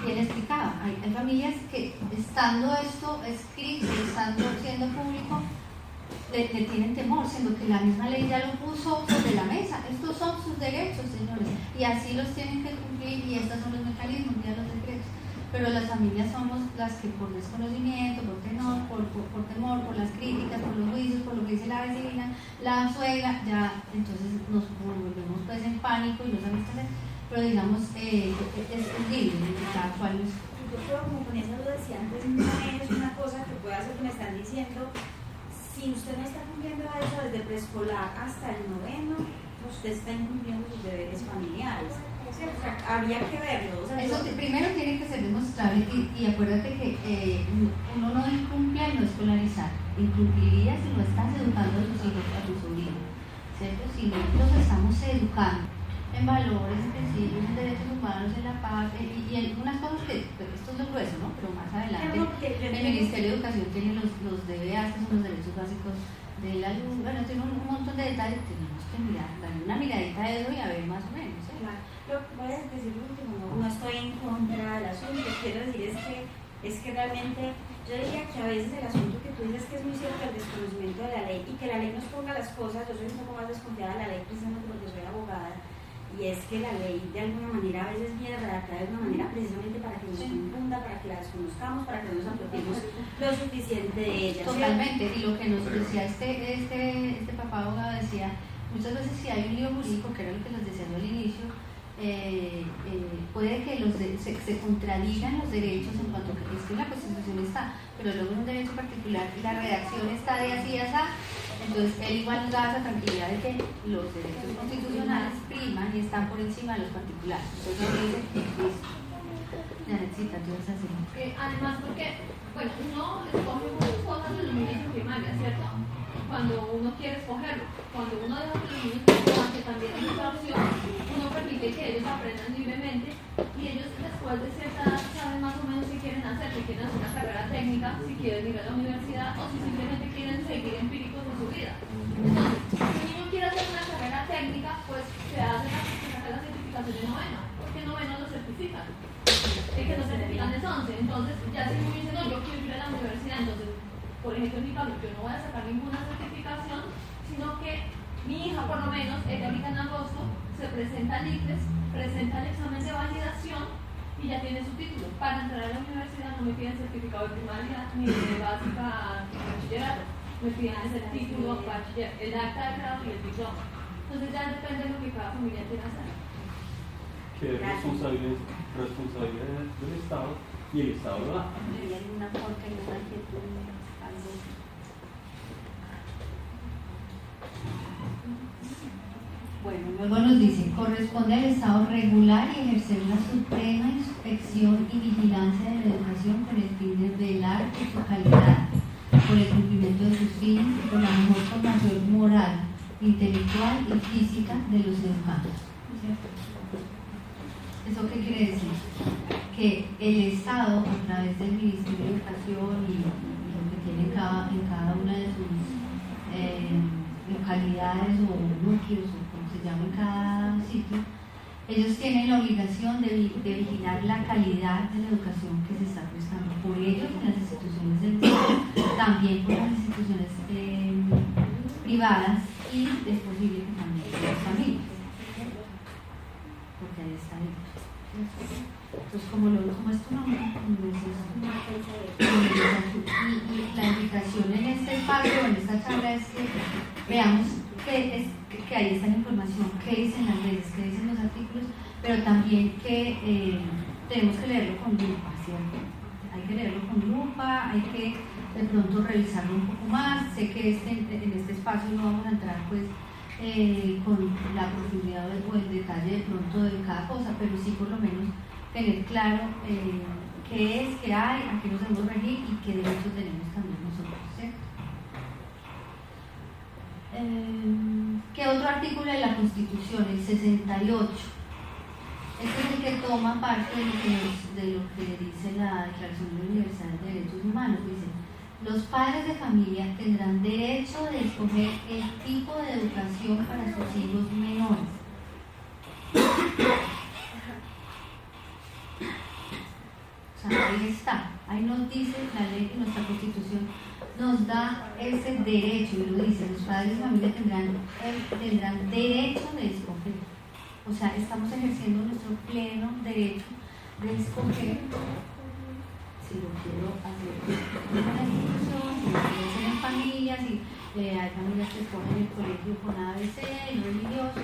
y él explicaba, hay familias que estando esto escrito, estando siendo público, le tienen temor, siendo que la misma ley ya lo puso sobre la mesa. Estos son sus derechos, señores, y así los tienen que cumplir, y estos son los mecanismos, ya los decretos. Pero las familias somos las que por desconocimiento, por temor, por las críticas, por los juicios, por lo que dice la vecina, la suegra, ya entonces nos volvemos pues en pánico y no sabemos qué hacer. Pero digamos, es libre, cada cual es. Yo creo, como con eso lo decía antes, no es una cosa que pueda hacer que me están diciendo, si usted no está cumpliendo eso desde preescolar hasta el 9º, usted está incumpliendo sus deberes familiares. O sea, habría que verlo. O sea, eso primero tiene que ser demostrable y acuérdate que uno no incumple al no escolarizar, incumpliría si no estás educando a tus hijos, a tu sobrino, ¿cierto? Si no los estamos educando en valores, en principios, en derechos humanos, en la paz, y algunas cosas que, esto es lo grueso, ¿no? Pero más adelante el Ministerio de Educación tiene los DBA, que son los derechos básicos de la luz, bueno, tiene un montón de detalles, tenemos que mirar, darle una miradita a eso y a ver más o menos, ¿eh? Claro. Voy a decir lo último, no estoy en contra del asunto, quiero decir es que realmente, yo diría que a veces el asunto que tú dices que es muy cierto el desconocimiento de la ley y que la ley nos ponga las cosas, yo soy un poco más desconfiada de la ley precisamente porque soy abogada, y es que la ley de alguna manera a veces viene redactada de una manera precisamente para que nos confunda, para que la desconozcamos, para que no nos apropiemos lo suficiente de ella. Totalmente, y lo que nos decía este papá abogado decía, muchas veces si hay un lío jurídico, que era lo que les decía yo al inicio, puede que se contradigan los derechos en cuanto a que es que la Constitución está, pero luego en un derecho particular la redacción está de así y así. Entonces él igual nos da esa tranquilidad de que los derechos constitucionales priman y están por encima de los particulares. Entonces él dice que ya necesita tú esa además porque, bueno, uno escoge muchas cosas de los niños en primaria, ¿cierto? Cuando uno quiere escogerlo, cuando uno deja que los niños escojan, que también es otra opción, uno permite que ellos aprendan libremente y ellos después de cierta edad saben más o menos qué quieren hacer, si quieren hacer una carrera técnica, si quieren ir a la universidad o si simplemente quieren seguir empíricos en su vida. Entonces, si un niño quiere hacer una carrera técnica, pues se hace la certificación de noveno, porque noveno lo certifican. El que lo certifican es 11. Entonces, ya si me dice, no, yo quiero ir a la universidad, entonces, por ejemplo, en mi caso, yo no voy a sacar ninguna certificación, sino que mi hija, por lo menos, ella ahorita en agosto, se presenta al ICFES, presenta el examen de validación y ya tiene su título. Para entrar a la universidad no me piden certificado de primaria ni de básica ni de bachillerato, me piden el título, el acta de grado y el diploma. Entonces ya depende de lo que cada familia quiera hacer. Que es responsabilidad del Estado y el Estado lo da. ¿Hay alguna forma que no algo? Bueno, luego nos dice, corresponde al Estado regular y ejercer una suprema inspección y vigilancia de la educación con el fin de velar por su calidad, por el cumplimiento de sus fines y por la mejor formación moral, intelectual y física de los educandos. ¿Cierto? ¿Eso qué quiere decir? Que el Estado, a través del Ministerio de Educación y lo que tiene en cada una de sus localidades o núcleos, o como se llama en cada sitio, ellos tienen la obligación de vigilar la calidad de la educación que se está prestando por ellos en las instituciones del Estado, también por las instituciones privadas y es posible que también por las familias, porque ahí está el. Entonces, como es tu nombre, y la invitación en este espacio, en esta charla, es que veamos que ahí está la información, qué dicen las leyes, qué dicen los artículos, pero también que tenemos que leerlo con lupa, ¿cierto? Hay que leerlo con lupa, hay que de pronto revisarlo un poco más. Sé que en este espacio no vamos a entrar pues con la profundidad o el detalle de pronto de cada cosa, pero sí por lo menos tener claro qué es, qué hay, a qué nos debemos regir y qué derechos tenemos también nosotros, ¿cierto? ¿Qué otro artículo de la Constitución? El 68. Este es el que toma parte de lo que dice la Declaración Universal de Derechos Humanos. Dice: los padres de familia tendrán derecho de escoger el tipo de educación para sus hijos menores. O sea, ahí está, ahí nos dice la ley y nuestra Constitución nos da ese derecho, y lo dice, los padres de familia tendrán derecho de escoger. O sea, estamos ejerciendo nuestro pleno derecho de escoger si lo quiero hacer en una institución, si lo quiero hacer en familias, si hay familias que escogen el colegio con ABC, el religioso,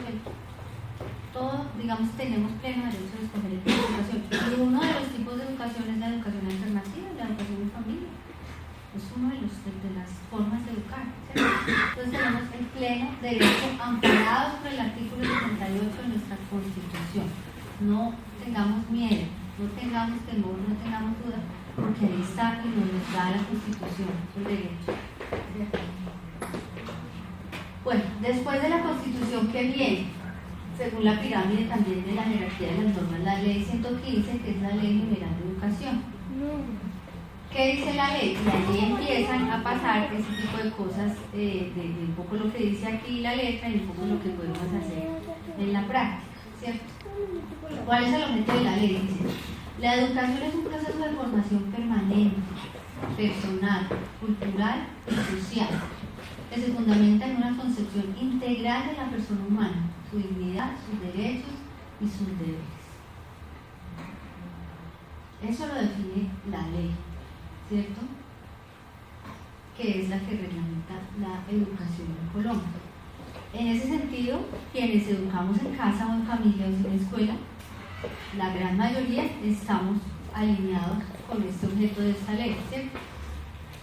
todo, digamos, tenemos pleno derecho de escoger el tipo de educación. Y uno de los tipos de educación es la educación alternativa, la educación en familia. Es uno de las formas de educar, ¿cierto? Entonces tenemos el pleno derecho amparado por el artículo 78 de nuestra Constitución. No tengamos miedo, no tengamos temor, no tengamos duda, porque ahí está y nos da la Constitución, el derecho. Bueno, después de la Constitución, ¿qué viene? Según la pirámide también de la jerarquía de las normas, la ley 115, que es la ley general de educación. ¿Qué dice la ley? Y allí empiezan a pasar ese tipo de cosas, de un poco lo que dice aquí la letra y un poco lo que podemos hacer en la práctica, ¿cierto? ¿Cuál es el objetivo de la ley? Dice: la educación es un proceso de formación permanente, personal, cultural y social, que se fundamenta en una concepción integral de la persona humana, su dignidad, sus derechos y sus deberes. Eso lo define la ley, ¿cierto? Que es la que reglamenta la educación en Colombia. En ese sentido, quienes educamos en casa o en familia o en la escuela, la gran mayoría estamos alineados con este objeto de esta ley, ¿cierto?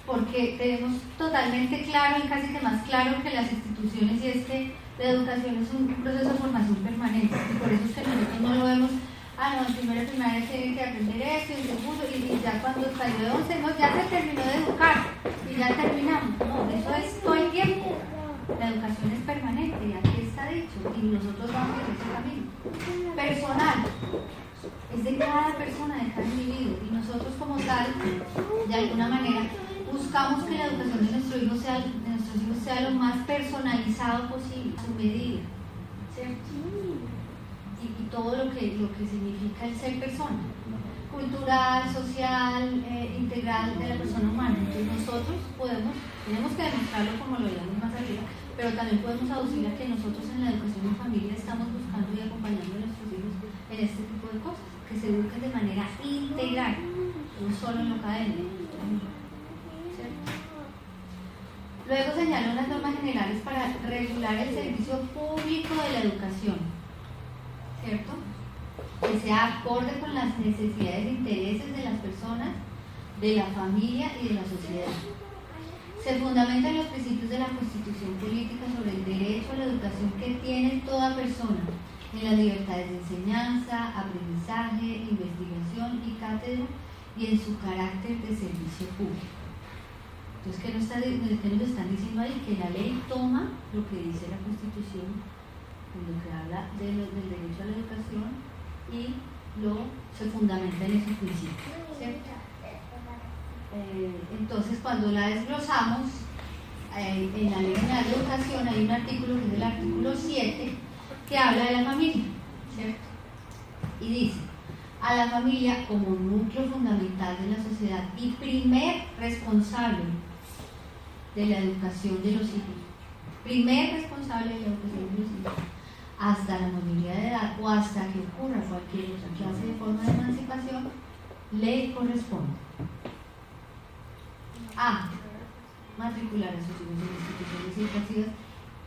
Porque tenemos totalmente claro, y casi que más claro que las instituciones, y es que la educación es un proceso de formación permanente, y por eso es que nosotros no lo vemos, no, en primero de primaria tienen que aprender esto, y en segundo, y ya cuando salió de 11, no, ya se terminó de educar, y ya terminamos. No, eso es todo el tiempo. La educación es permanente, y aquí está dicho, y nosotros vamos en ese camino. Personal, es de cada persona, de cada individuo. Y nosotros como tal, de alguna manera, buscamos que la educación de nuestros hijos sea lo más personalizado posible, a su medida, ¿cierto? Y todo lo que significa el ser persona, cultural, social, integral de la persona humana. Entonces nosotros tenemos que demostrarlo como lo veíamos más arriba, pero también podemos aducir a que nosotros en la educación en familia estamos buscando y acompañando a nuestros hijos en este tipo de cosas, que se eduquen de manera integral, no solo en lo académico. Luego señaló unas normas generales para regular el servicio público de la educación, ¿cierto? Que sea acorde con las necesidades e intereses de las personas, de la familia y de la sociedad. Se fundamenta en los principios de la Constitución Política sobre el derecho a la educación que tiene toda persona, en las libertades de enseñanza, aprendizaje, investigación y cátedra, y en su carácter de servicio público. Entonces, ¿qué nos están diciendo ahí? Que la ley toma lo que dice la Constitución, lo que habla del derecho a la educación, y se fundamenta en esos principios, ¿cierto? Entonces, cuando la desglosamos, en la ley general de educación hay un artículo que es el artículo 7, que habla de la familia, ¿cierto? Y dice: a la familia como núcleo fundamental de la sociedad y primer responsable de la educación de los hijos, primer responsable de la educación de los hijos, hasta la mayoría de edad o hasta que ocurra cualquier otra clase de forma de emancipación, le corresponde a matricular a sus hijos en instituciones educativas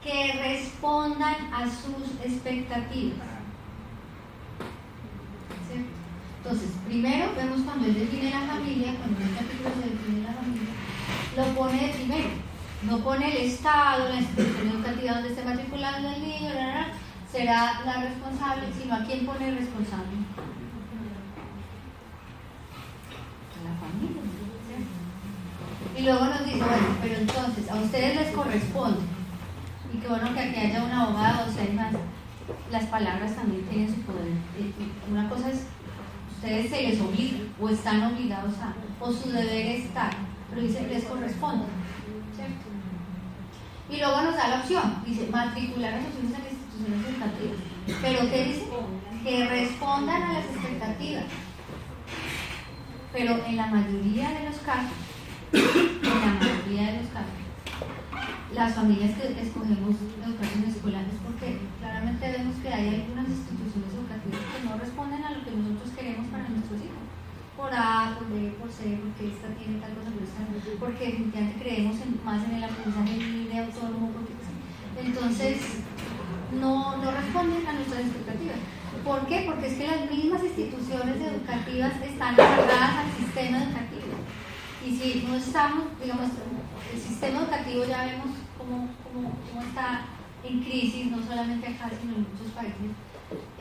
que respondan a sus expectativas. ¿Cierto? Entonces, primero vemos cuando él define la familia, cuando en este artículo se define la familia, lo pone de primero, no pone el Estado, la institución educativa donde esté matriculando el niño, será la responsable, sino a quién pone el responsable. A la familia, ¿cierto? Y luego nos dice: bueno, pero entonces a ustedes les corresponde, y qué bueno que aquí haya un abogado, o sea, además, las palabras también tienen su poder. Una cosa es, ustedes se les obliga, o están obligados a, o su deber es tal, pero dice, les corresponde, ¿cierto? Y luego nos da la opción, dice, matricular a sus hijos en instituciones educativas. ¿Pero qué dice? Que respondan a las expectativas. Pero en la mayoría de los casos, las familias que escogemos educación escolar es porque claramente vemos que hay algunas instituciones educativas que no responden a lo que nosotros queremos para nuestros hijos. Por A, por B, por C, porque esta tiene tal cosa, por esta, porque definitivamente creemos más en el aprendizaje libre, autónomo, porque entonces no responden a nuestras expectativas. ¿Por qué? Porque es que las mismas instituciones educativas están agarradas al sistema educativo. Y si no estamos, digamos, el sistema educativo ya vemos cómo está en crisis, no solamente acá, sino en muchos países,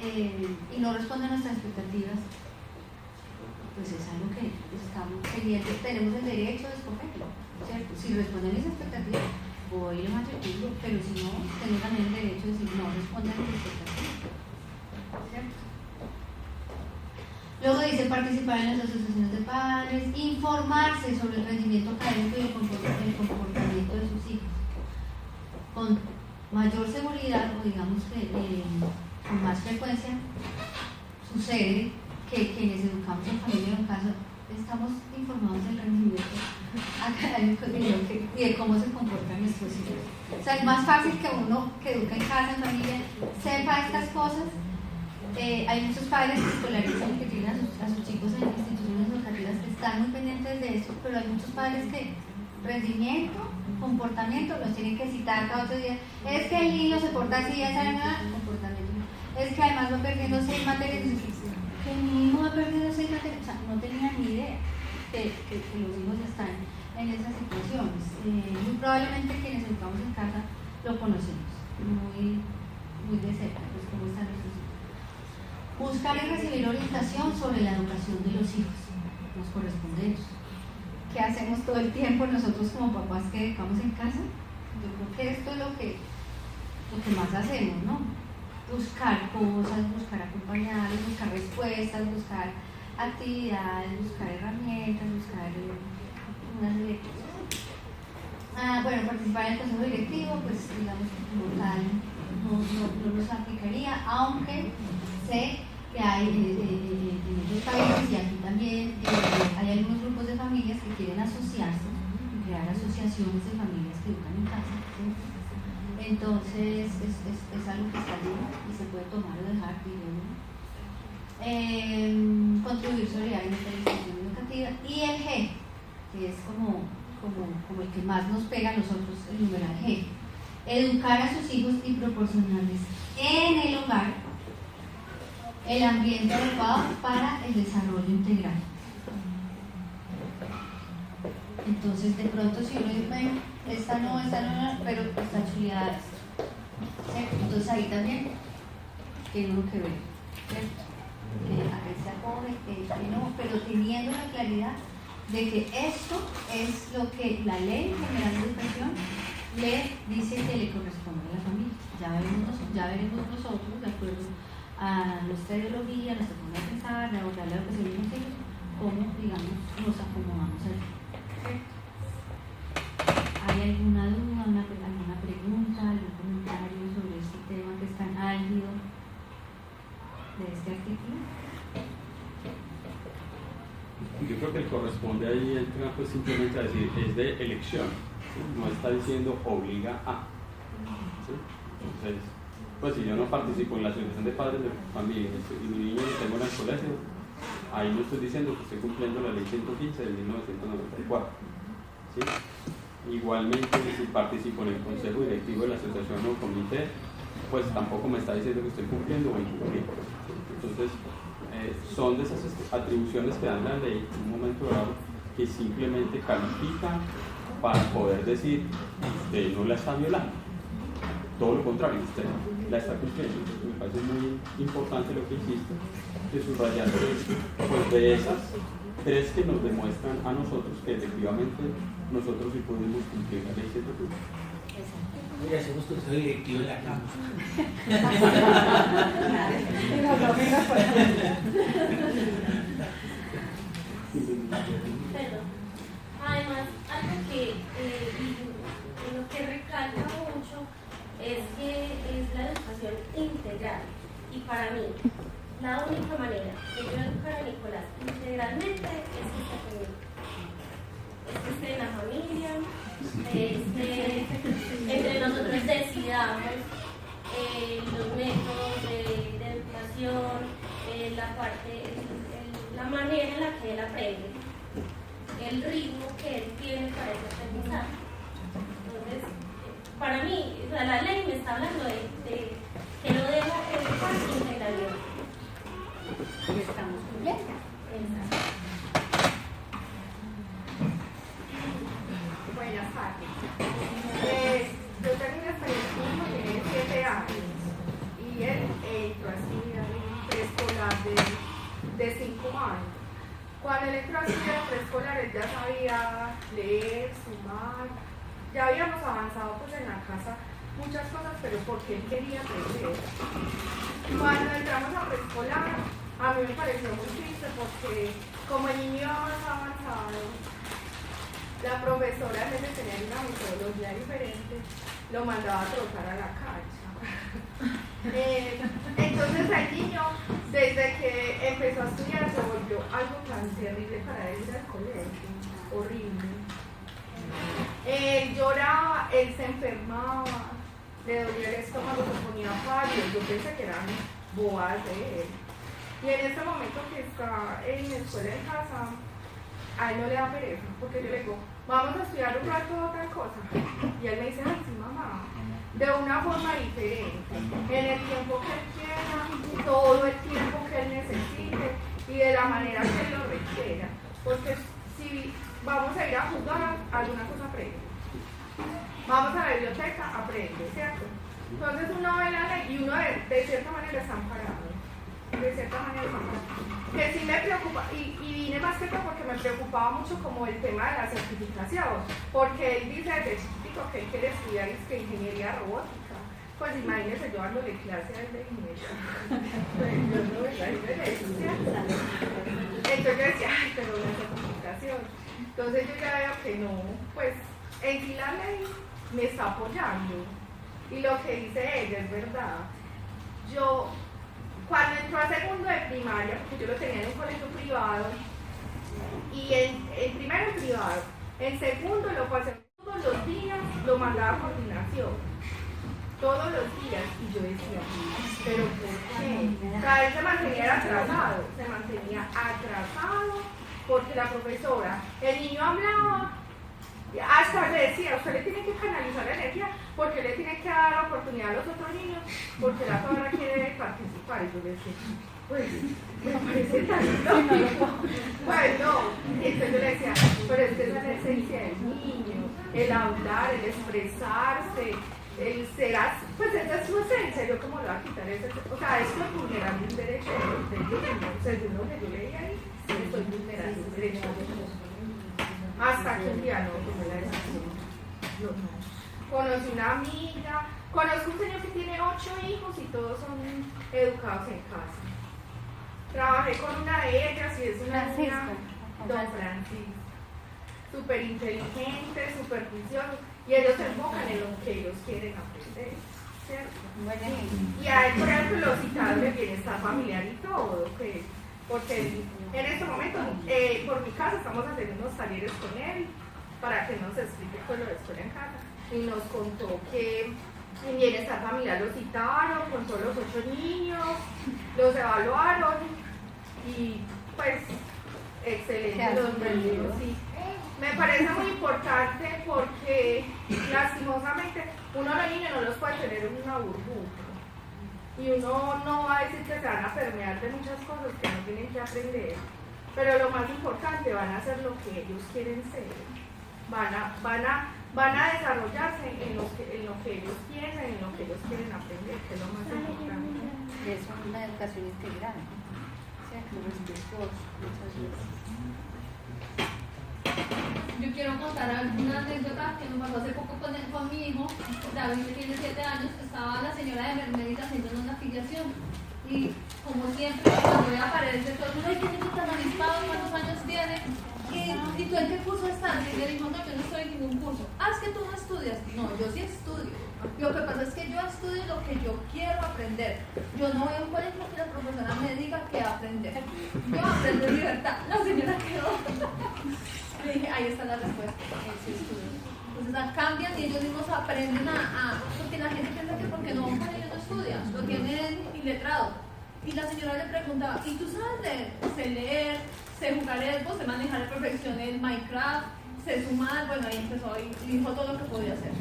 y no responde a nuestras expectativas, pues es algo que estamos teniendo, tenemos el derecho de escogerlo, ¿cierto? Si responden a mis expectativas, voy y lo matriculo, pero si no, tengo también el derecho de decir no responden a mis expectativas, ¿cierto? Luego dice participar en las asociaciones de padres, informarse sobre el rendimiento académico y el comportamiento de sus hijos, con mayor seguridad, o digamos que con más frecuencia, sucede que quienes educamos en familia o en casa estamos informados del rendimiento académico y de cómo se comportan nuestros hijos. O sea, es más fácil que uno que educa en casa, en familia, sepa estas cosas. Hay muchos padres que escolarizan, que tienen a sus chicos en instituciones educativas que están muy pendientes de eso, pero hay muchos padres que rendimiento, comportamiento, los tienen que citar cada otro día. Es que el niño se porta así, ya saben nada, comportamiento. Es que además va perdiendo 6 materias. Que el niño va perdiendo 6 materias. O sea, no tenía ni idea que los hijos están en esas situaciones. Muy probablemente quienes educamos en casa lo conocemos muy de cerca, pues cómo están nuestros hijos. Buscar y recibir orientación sobre la educación de los hijos. Nos corresponde eso. ¿Qué hacemos todo el tiempo nosotros como papás que educamos en casa? Yo creo que esto es lo que más hacemos, ¿no? buscar cosas, buscar acompañarlos, buscar respuestas, buscar actividades, buscar herramientas, buscar una serie de cosas. Bueno, participar en el consejo directivo, pues digamos que como tal no nos aplicaría, aunque sé que hay en otros países y aquí también hay algunos grupos de familias que quieren asociarse, crear asociaciones de familias que educan en casa, ¿sí? Entonces es algo que está allí y se puede tomar o dejar, digo, ¿no? Contribuir solidariamente a la institución educativa. Y el G, que es como el que más nos pega a nosotros, el numeral G: educar a sus hijos y proporcionarles en el hogar el ambiente adecuado para el desarrollo integral. Entonces, de pronto, si uno dice, bueno, esta no, pero está chuleada esta, ¿cierto? Entonces, ahí también tiene uno que ver, ¿cierto? Que a qué se acoge, que no, pero teniendo la claridad de que esto es lo que la Ley General de Educación le dice que le corresponde a la familia. Ya veremos nosotros, de acuerdo a nuestra ideología, nuestra forma de pensar, de abordar la educación de los hijos, cómo, digamos, nos acomodamos allí. ¿Hay alguna duda, alguna pregunta, algún comentario sobre este tema que es tan álgido de este artículo? Yo creo que corresponde ahí entra pues simplemente a decir, es de elección, ¿sí? No está diciendo obliga a, ¿sí? Entonces, pues si yo no participo en la asociación de padres de familia y mi niño lo tengo en el colegio, ahí no estoy diciendo que estoy cumpliendo la ley 115 de 1994, ¿sí? Igualmente, si participo en el consejo directivo de la asociación o comité, pues tampoco me está diciendo que estoy cumpliendo o incumpliendo. Entonces, son de esas atribuciones que dan la ley en un momento dado que simplemente califican para poder decir usted no la está violando, todo lo contrario, usted la está cumpliendo. Entonces, me parece muy importante lo que hiciste, que subrayar pues de esas tres que nos demuestran a nosotros que efectivamente nosotros sí podemos cumplir la ley 115. Hoy hacemos consejo directivo en la cama. Perdón. Además, algo que lo que recalca mucho es que es la educación integral. Y para mí, la única manera de yo educar a Nicolás integralmente es que esté conmigo. Es que esté en la familia, entre nosotros decidamos los métodos de educación, la manera en la que él aprende, el ritmo que él tiene para ese aprendizaje. Entonces, para mí, la ley me está hablando de que lo debo educar integralmente. Y estamos cumpliendo. Exacto. Buenas tardes. Yo terminé hasta el curso, tiene 7 años y él entró así a un preescolar de 5 años. Cuando él entró así a preescolar, él ya sabía leer, sumar, ya habíamos avanzado pues en la casa muchas cosas, pero porque él quería aprender. Cuando entramos a preescolar, a mí me pareció muy triste porque como el niño más avanzado, la profesora, en vez de tener una metodología diferente, lo mandaba a trotar a la cancha. Entonces el niño, desde que empezó a estudiar, se volvió algo tan terrible para él ir al colegio, horrible. Él lloraba, él se enfermaba, le dolía el estómago, se ponía pálido. Yo pensé que eran bobadas de él. Y en este momento que está en la escuela en casa, a él no le da pereza, porque yo le digo, vamos a estudiar un rato otra cosa. Y él me dice, ay, sí, mamá, de una forma diferente, en el tiempo que él quiera, todo el tiempo que él necesite y de la manera que él lo requiera. Porque si vamos a ir a jugar, alguna cosa aprende. Vamos a la biblioteca, aprende, ¿cierto? Entonces uno ve la ley y uno de cierta manera está amparado. De cierta manera está amparado. Que sí me preocupa, y vine más que todo porque me preocupaba mucho como el tema de la certificación, porque él dice desde chiquitico que él quiere estudiar ingeniería robótica, Pues imagínense yo dándole clase a él de ingeniería. Yo no me imagino eso, ¿cierto? Entonces yo decía, ay, pero esa comunicación. Entonces yo ya veo que no, pues en sí la ley me está apoyando. Y lo que dice ella es verdad. Yo, cuando entró a segundo de primaria, porque yo lo tenía en un colegio privado, y en primero privado, en segundo lo pasé todos los días, lo mandaba a coordinación. Todos los días, y yo decía, pero ¿por qué? O sea, él se mantenía atrasado, porque la profesora, el niño hablaba, hasta le decía, usted le tiene que canalizar la energía, porque le tiene que dar la oportunidad a los otros niños, porque la profesora quiere participar, y yo le decía, pues, me parece tan lógico. Bueno, entonces yo le decía, pero es que esa es la esencia del niño, el hablar, el expresarse, el ser así, pues esa es su esencia. Yo como lo voy a quitar, o sea, esto es vulnerar un derecho de ellos, según lo que yo leí ahí, sí estoy vulnerando un derecho de ellos. Hasta que un día no tomé la decisión. Conocí una amiga, conozco un señor que tiene 8 hijos y todos son educados en casa. Trabajé con una de ellas y es una niña, don Francisco, súper inteligente, súper juicioso, y ellos se enfocan en lo que ellos quieren aprender, ¿cierto? Y hay, por ejemplo, los citados de bienestar familiar y todo, porque en este momento, por mi casa, estamos haciendo unos talleres con él para que nos explique pues, lo de escuela en casa, y nos contó que en bienestar familiar los citaron con todos los 8 niños, los evaluaron y pues excelente los niños, sí. Me parece muy importante porque lastimosamente uno a los niños no los puede tener en una burbuja y uno no va a decir que se van a permear de muchas cosas que no tienen que aprender, pero lo más importante, van a hacer lo que ellos quieren ser, van a desarrollarse en lo que ellos piensan, en lo que ellos quieren aprender, que es lo más importante. Es una educación integral, ¿cierto? Respetuosa, muchas veces. Yo quiero contar una anécdota que me pasó hace poco con mi hijo. David tiene 7 años, estaba la señora de Mermelita haciendo una afiliación y como siempre cuando ella aparece todo el mundo, ay, ¿qué niño tan avispado? ¿Cuántos años tiene? ¿Y tú en qué curso estás? Y le dijo, no, yo no estoy en ningún curso. Ah, es que tú no estudias. No, yo sí estudio. Lo que pasa es que yo estudio lo que yo quiero aprender. Yo no voy a un colegio que la profesora me diga qué aprender. Yo aprendo en libertad. La señora quedó. Le dije, ahí está la respuesta. Entonces cambian y ellos mismos aprenden porque la gente piensa que porque no, ellos no estudian, lo tienen iletrado. Y la señora le preguntaba, ¿y tú sabes leer? Sé leer, sé jugar Xbox, sé manejar a la perfección el Minecraft, sé sumar, bueno, ahí empezó y dijo todo lo que podía hacer.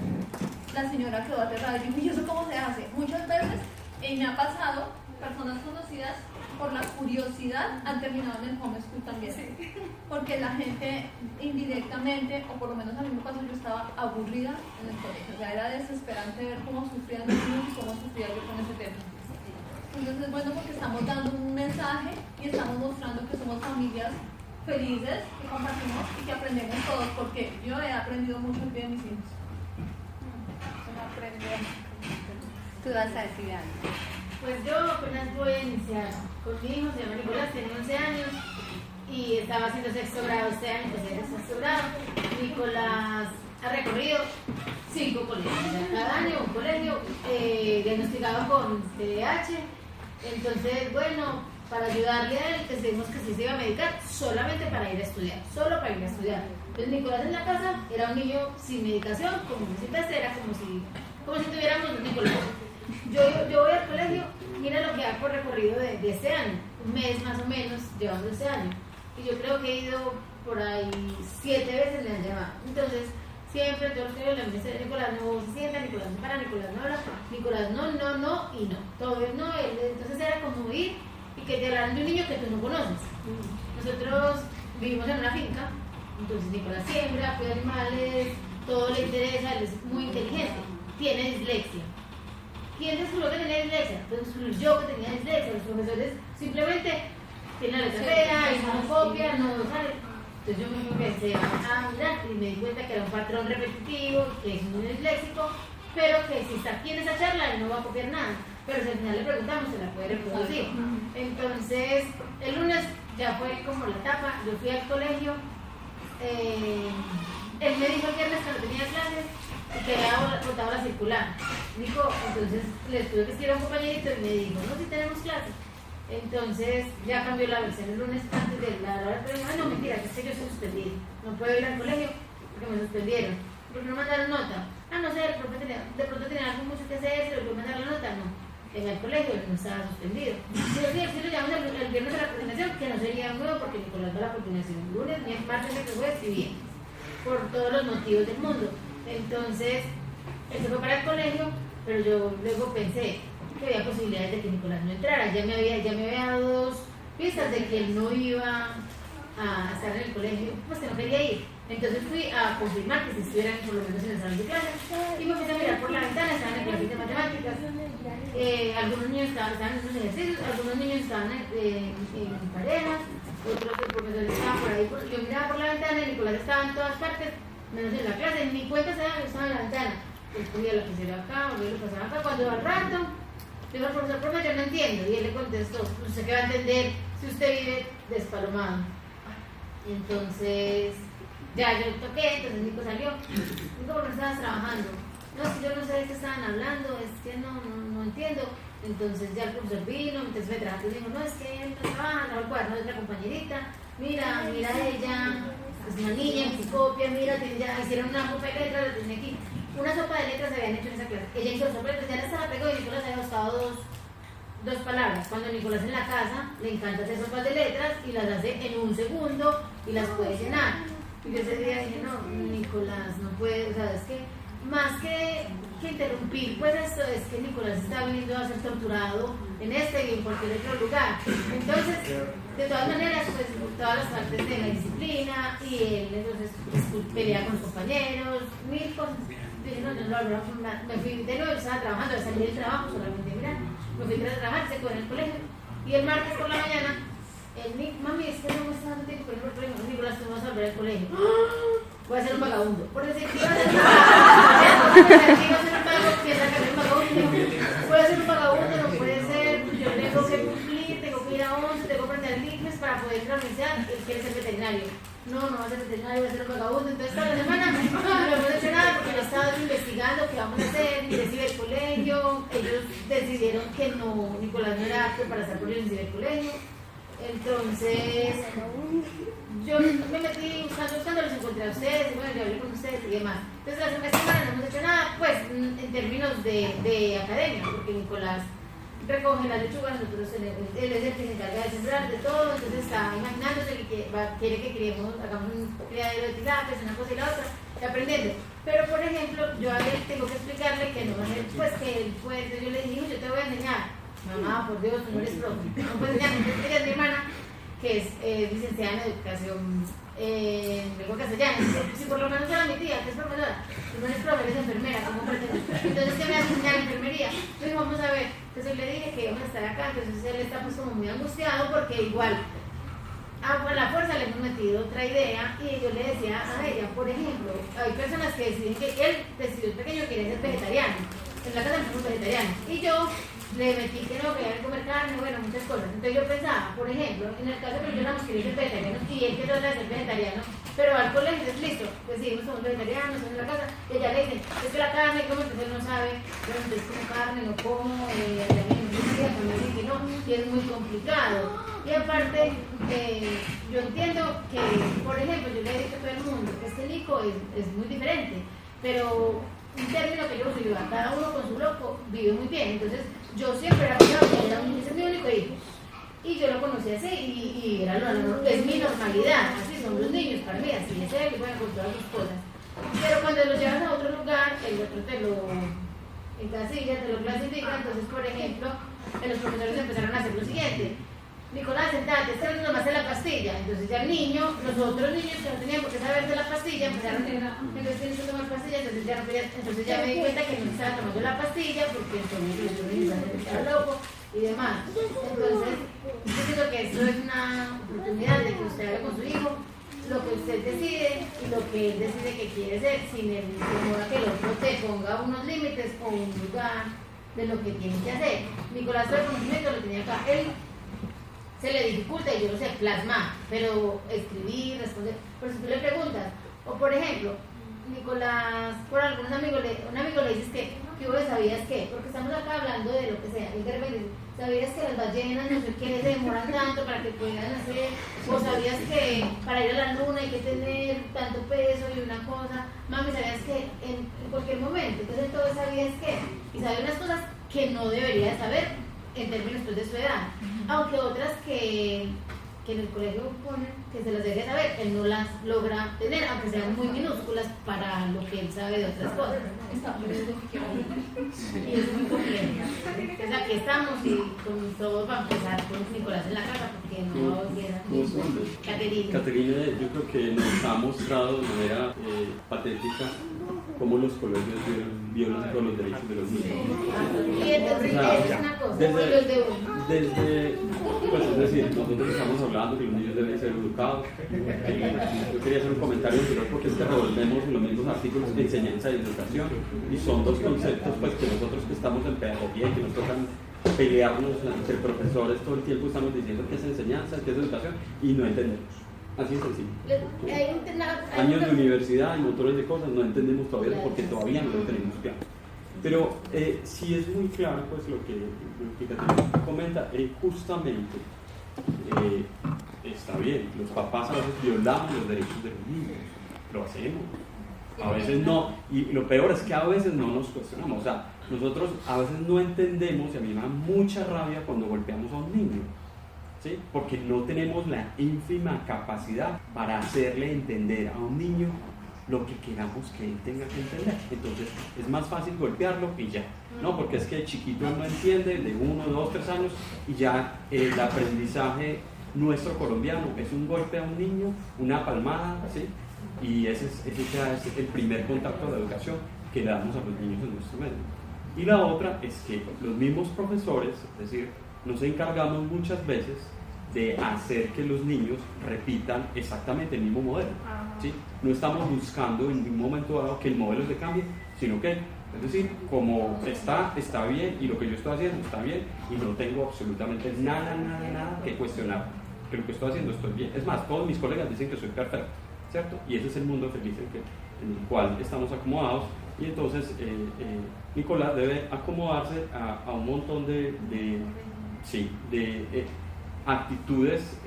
La señora quedó aterrada y dijo, ¿y eso cómo se hace? Muchas veces me ha pasado, personas conocidas por la curiosidad han terminado en el homeschool también. Sí. Porque la gente indirectamente, o por lo menos a mí me pasó, yo estaba aburrida en el colegio. O sea, era desesperante ver cómo sufrían los niños y cómo sufría yo con ese tema. Entonces, bueno, porque estamos dando un mensaje y estamos mostrando que somos familias felices, que compartimos y que aprendemos todos, porque yo he aprendido mucho el de mis hijos. Tú vas a decir algo. Pues yo apenas voy a iniciar con mi hijo, se llama Nicolás, tiene 11 años y estaba haciendo sexto grado este año, pues es sexto grado. Nicolás ha recorrido 5 colegios, cada año un colegio diagnosticado con TDAH. Entonces, bueno, para ayudarle a él, decidimos que sí se iba a medicar solamente para ir a estudiar, solo para ir a estudiar. Entonces Nicolás en la casa era un niño sin medicación, como un silvestre, era como si tuviéramos un Nicolás. Yo voy al colegio, mira lo que hago por recorrido de este año, un mes más o menos llevando este año. Y yo creo que he ido por ahí 7 veces, le han llamado. Entonces, siempre todos los que le dicen, Nicolás no se sienta, Nicolás no para, Nicolás no habla, Nicolás no y no. Todo es no. Entonces era como ir y que te hablaran de un niño que tú no conoces. Nosotros vivimos en una finca, entonces Nicolás siembra, cuida animales, todo le interesa, él es muy inteligente, tiene dislexia. ¿Quién descubrió que tenía dislexia? Pues yo que tenía dislexia, los profesores simplemente tienen la letra fea, y no copia, no sale. Entonces yo me empecé a mirar y me di cuenta que era un patrón repetitivo, que es un disléxico, pero que si está aquí en esa charla él no va a copiar nada, pero si al final le preguntamos se la puede reproducir. Entonces el lunes ya fue como la etapa, yo fui al colegio, él me dijo el viernes que no tenía clases y que había botado la circular. Dijo, entonces le tuve que escribir a un compañerito y me dijo, no, si tenemos clases. Entonces ya cambió la versión el lunes antes de la hora de no, mentira, que es que yo soy suspendida, no puedo ir al colegio porque me suspendieron, porque no mandaron nota. No sé, de pronto tenía algo mucho que hacer, se le puedo mandar la nota, no. En el colegio no estaba suspendido. Pero sí lo llamamos el viernes de la coordinación, que no sería nuevo porque Nicolás va a la coordinación el lunes, ni el martes, ni el jueves, y bien, por todos los motivos del mundo. Entonces, él se fue para el colegio, pero yo luego pensé que había posibilidades de que Nicolás no entrara. Ya me había dado 2 pistas de que él no iba a estar en el colegio, pues que no quería ir. Entonces fui a confirmar que si estuvieran por lo menos en el salón de clases y me puse a mirar por la ventana, estaban en clases de matemáticas. Algunos niños estaban en unos ejercicios, algunos niños estaban en parejas, otros profesores estaban por ahí. Yo miraba por la ventana y Nicolás estaba en todas partes, menos en la clase, ni cuenta se daba que estaba en la ventana. Él cogía la lapicera acá, volvía lo pasaba acá. Cuando al rato, le digo al profesor, profe, yo no entiendo. Y él le contestó, ¿usted qué va a entender si usted vive despalomado? Y entonces, ya yo toqué, entonces Nico salió. Nico, ¿por qué estabas trabajando? No, es que yo no sé de qué estaban hablando, es que no entiendo. Entonces ya el profesor vino, entonces me trajo y dijo, no, es que él no trabaja, no el cuaderno de otra compañerita, mira ella, es una niña en su copia, mira, ya hicieron una sopa de letras, la tenía aquí. Una sopa de letras se habían hecho en esa clase. Ella hizo sopa de letras, ya la estaba pegó y Nicolás había buscado dos palabras. Cuando Nicolás en la casa le encanta hacer sopas de letras y las hace en 1 segundo y las puede llenar. Y yo ese día dije, no, Nicolás no puede, o sea, es que más que interrumpir, pues esto es que Nicolás está viniendo a ser torturado en este y en cualquier otro lugar. Entonces, de todas maneras, pues todas las partes de la disciplina y él entonces pelea con los compañeros, 1000 cosas. Dije, no, me fui de nuevo, estaba trabajando, salí del trabajo solamente, mira, me fui a trabajar, se quedó en el colegio. Y el martes por la mañana, mami, es que no me está dando tiempo para ir al colegio. Nicolás, tú vas a volver al colegio. Voy a ser un vagabundo. Por decir que iba a ser un vagabundo, piensa que soy un vagabundo. Puede ser un vagabundo, no puede ser. Yo tengo que cumplir, tengo que ir a 11, tengo que aprender inglés para poder ir a la universidad. Él quiere ser veterinario. No va a ser veterinario, va a ser un vagabundo. Entonces, toda la semana no hemos hecho nada porque yo estaba investigando qué vamos a hacer, ni decir el colegio. Ellos decidieron que no, Nicolás no era apto para estar por el colegio. Entonces, yo me metí buscando, los encontré a ustedes, y bueno, yo hablé con ustedes y demás. Entonces, la semana no hemos hecho nada, pues, en términos de academia, porque Nicolás recoge las lechugas, nosotros él es el que se encarga de sembrar, de todo, entonces está imaginándose que quiere que criemos, hagamos un criadero de tilapias, una cosa y la otra, y aprendiendo. Pero, por ejemplo, yo a él tengo que explicarle que no va a ser, pues, que él puede, yo le dije, yo te voy a enseñar. Mamá, por Dios, tú no eres profe. No puedes enseñarme. Entonces, ella es mi hermana, que es licenciada en educación en lengua castellana. Si por lo menos era mi tía, que es profesora, tú no eres profe, eres enfermera, ¿cómo pretendes? Entonces, ¿qué me hace enseñar enfermería? Entonces, vamos a ver. Entonces, le dije que íbamos a estar acá. Entonces, él está pues como muy angustiado porque igual por la fuerza le hemos metido otra idea y yo le decía a ella, por ejemplo, hay personas que deciden que él decidió pequeño quiere ser vegetariano. En la casa somos vegetarianos. Y yo le metí que no quería comer carne, bueno, muchas cosas. Entonces yo pensaba, por ejemplo, en el caso que yo éramos queridos ser vegetarianos y él quiere ser vegetariano, pero al colegio es listo, decidimos somos vegetarianos, somos en la casa, y ella le dice, es que la carne, como entonces él no sabe, yo entonces como carne, no como, que no, y es muy complicado. Y aparte, yo entiendo que, por ejemplo, yo le he dicho a todo el mundo, este Nico es muy diferente, pero un término que yo uso, cada uno con su loco vive muy bien. Entonces, yo siempre era ese es mi único hijo. Y yo lo conocí así, y era es mi normalidad. Así son los niños para mí, así es él, bueno, con todas sus cosas. Pero cuando lo llevas a otro lugar, el otro te lo encasilla, te lo clasifica. Entonces, por ejemplo, los profesores empezaron a hacer lo siguiente. Nicolás, sentate, este nomás de la pastilla. Entonces ya el niño, los otros niños que no tenían por qué saber de la pastilla, empezaron entonces tienes que tomar pastilla, entonces ya me di cuenta que no estaba tomando la pastilla porque entonces los niños estaba loco y demás. Entonces, yo pienso que esto es una oportunidad de que usted haga con su hijo lo que usted decide y lo que él decide que quiere ser, sin el temor a que el otro te ponga unos límites o un lugar de lo que tiene que hacer. Nicolás todo el conocimiento lo tenía acá, él se le dificulta y yo lo sé plasmar, pero escribir, responder, por si tú le preguntas, o por ejemplo, Nicolás, por algunos amigos, un amigo le dices que vos sabías que, porque estamos acá hablando de lo que sea, y de repente sabías que las ballenas no sé qué se demoran tanto para que puedan hacer, o sabías que para ir a la luna hay que tener tanto peso y una cosa, mami, sabías que en cualquier momento, entonces todo sabías que, y sabía unas cosas que no debería saber en términos pues, de su edad, aunque otras que en el colegio ponen que se las deje saber, él no las logra tener, aunque sean muy minúsculas para lo que él sabe de otras cosas. Y eso es muy complejo. Entonces aquí estamos y con todos vamos a empezar con Nicolás en la casa porque no queda. Caterina, yo creo que nos ha mostrado de manera patética cómo los colegios violan todos los derechos de los niños. Y entonces es una cosa, pues es decir, nosotros estamos hablando que los niños deben ser educados. Yo quería hacer un comentario anterior porque es que revolvemos en los mismos artículos de enseñanza y educación y son dos conceptos pues que nosotros que estamos en pedagogía y que nos tocan pelearnos entre profesores todo el tiempo estamos diciendo que es enseñanza, que es educación y no entendemos. Así es sencillo. Años de universidad y montones de cosas no entendemos todavía porque todavía no lo tenemos claro. Pero sí es muy claro pues lo que Caterina comenta, justamente está bien, los papás a veces violamos los derechos de los niños, lo hacemos, a veces no, y lo peor es que a veces no nos cuestionamos, o sea, nosotros a veces no entendemos y a mí me da mucha rabia cuando golpeamos a un niño, ¿sí? Porque no tenemos la ínfima capacidad para hacerle entender a un niño lo que queramos que él tenga que entender. Entonces es más fácil golpearlo y ya, ¿no? Porque es que el chiquito no entiende de 1, 2, 3 años y ya el aprendizaje nuestro colombiano es un golpe a un niño, una palmada, ¿sí? Y ese ya es el primer contacto de educación que le damos a los niños en nuestro medio. Y la otra es que los mismos profesores, es decir, nos encargamos muchas veces de hacer que los niños repitan exactamente el mismo modelo, ¿sí? No estamos buscando en ningún momento dado que el modelo se cambie, sino que, es decir, como está bien y lo que yo estoy haciendo está bien y no tengo absolutamente nada que cuestionar, que lo que estoy haciendo estoy bien. Es más, todos mis colegas dicen que soy perfecto, ¿cierto? Y ese es el mundo feliz en el cual estamos acomodados y entonces Nicolás debe acomodarse a un montón de actitudes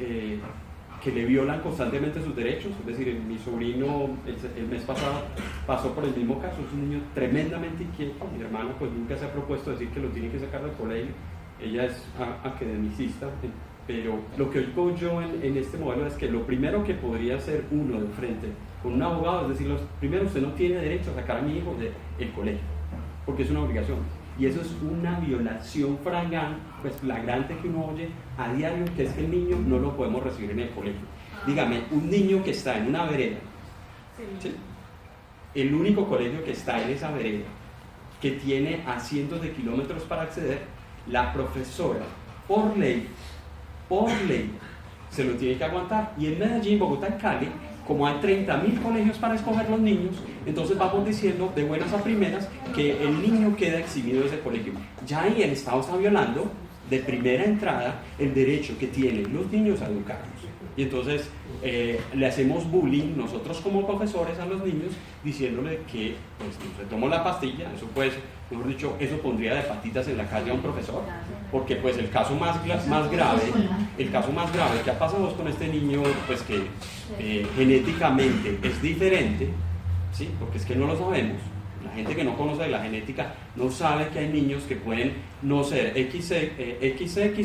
que le violan constantemente sus derechos. Es decir, mi sobrino el mes pasado pasó por el mismo caso, es un niño tremendamente inquieto. Mi hermana pues nunca se ha propuesto decir que lo tiene que sacar del colegio, ella es academicista, pero lo que oigo yo en este modelo es que lo primero que podría hacer uno de frente con un abogado es decir, primero, usted no tiene derecho a sacar a mi hijo del colegio, porque es una obligación. Y eso es una violación flagrante que uno oye a diario, que es que el niño no lo podemos recibir en el colegio. Dígame, un niño que está en una vereda, ¿sí? El único colegio que está en esa vereda, que tiene a cientos de kilómetros para acceder, la profesora, por ley, se lo tiene que aguantar. Y en Medellín, Bogotá y Cali, como hay 30.000 colegios para escoger los niños, entonces vamos diciendo de buenas a primeras que el niño queda eximido de ese colegio. Ya ahí el Estado está violando de primera entrada el derecho que tienen los niños a educarnos. Y entonces le hacemos bullying nosotros como profesores a los niños diciéndole que pues, no se tomó la pastilla, eso pues, mejor dicho, eso pondría de patitas en la calle a un profesor, porque pues el caso más grave que ha pasado con este niño, pues que genéticamente es diferente, ¿sí? Porque es que no lo sabemos. La gente que no conoce de la genética no sabe que hay niños que pueden no ser XX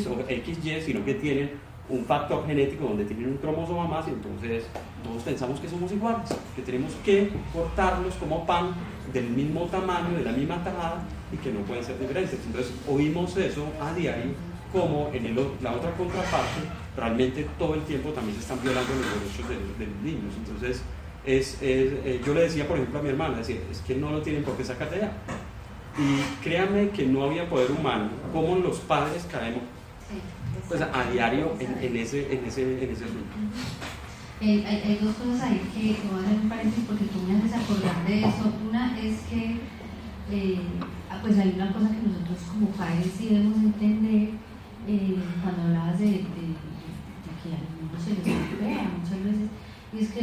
o XY, sino que tienen un factor genético donde tienen un cromosoma más y entonces todos pensamos que somos iguales, que tenemos que cortarlos como pan del mismo tamaño, de la misma tajada y que no pueden ser diferentes. Entonces oímos eso a diario como en la otra contraparte realmente todo el tiempo también se están violando los derechos de los niños. Entonces yo le decía por ejemplo a mi hermana, es que no lo tienen por qué sacar de allá. Y créanme que no había poder humano como los padres caemos pues a diario en ese asunto. Hay dos cosas ahí que voy a hacer un paréntesis porque tú me haces acordar de eso. Una es que pues hay una cosa que nosotros como padres sí debemos entender cuando hablabas de que a los niños se les golpea muchas veces, y es que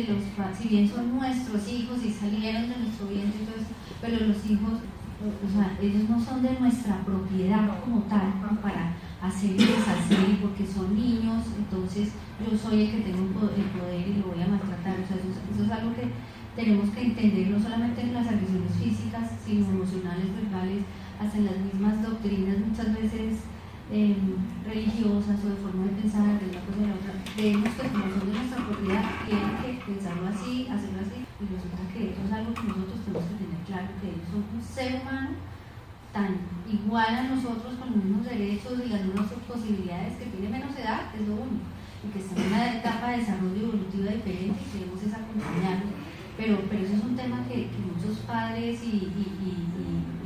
si bien son nuestros hijos y salieron de nuestro vientre y todo eso, pero los hijos, o sea, ellos no son de nuestra propiedad como tal, como para hacer y deshacer, porque son niños, entonces yo soy el que tengo el poder y lo voy a maltratar. O sea, eso es algo que tenemos que entender, no solamente en las agresiones físicas, sino emocionales, verbales, hasta en las mismas doctrinas muchas veces religiosas o de forma de pensar de una cosa y de la otra. Creemos que como son de nuestra propiedad, tienen que pensarlo así, hacerlo así, y resulta que eso es algo que nosotros tenemos que tener claro, que ellos son un ser humano tan igual a nosotros, con los mismos derechos y las mismas posibilidades, que tiene menos edad, es lo único, y que está en una etapa de desarrollo evolutivo diferente y queremos es acompañarlos. Pero eso es un tema que muchos padres y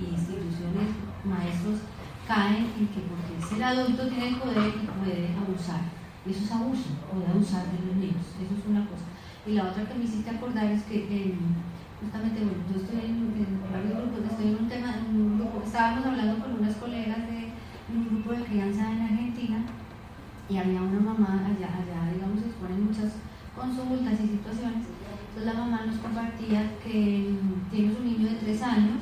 instituciones, maestros, caen en que porque es el adulto tiene el poder y puede abusar. Y eso es abuso, puede abusar de los niños, eso es una cosa. Y la otra que me hiciste acordar es que justamente, bueno, yo estoy en varios grupos, estoy en un grupo, estábamos hablando con unas colegas de un grupo de crianza en Argentina, y había una mamá allá digamos, exponen muchas consultas y situaciones. Entonces la mamá nos compartía que tiene su niño de 3 años,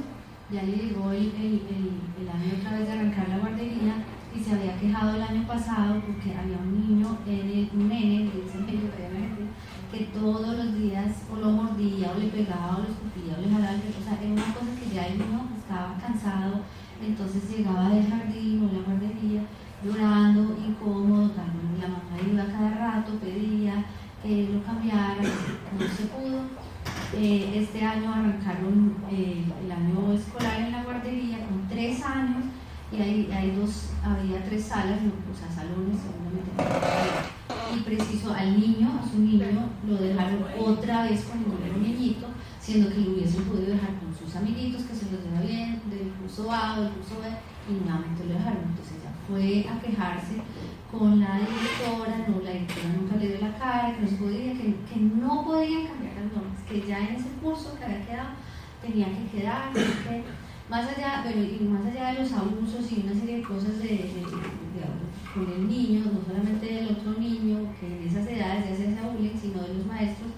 ya le llegó el año otra vez de arrancar la guardería, y se había quejado el año pasado porque había un niño, un nene, que todos los días o lo mordía, o le pegaba, o le escupía, o le jalaba. O sea, era una cosa que ya el niño estaba cansado, entonces llegaba del jardín o la guardería llorando, incómodo, la mamá iba cada rato, pedía que lo cambiara, no se pudo. Este año arrancaron el año escolar en la guardería con 3 años, y había 3 salas, o sea, salones seguramente, y preciso a su niño lo dejaron otra vez cuando era un niñito, siendo que lo hubiesen podido dejar con sus amiguitos, que se los deja bien, del curso A o del curso B, y nuevamente lo dejaron. Entonces ella fue a quejarse con la directora nunca le dio la cara, que no se podía, que no podían cambiar las normas, que ya en ese curso que había quedado tenía que quedar, que más allá de los abusos y una serie de cosas con el niño, no solamente del otro niño, que en esas edades ya se hace bullying, sino de los maestros,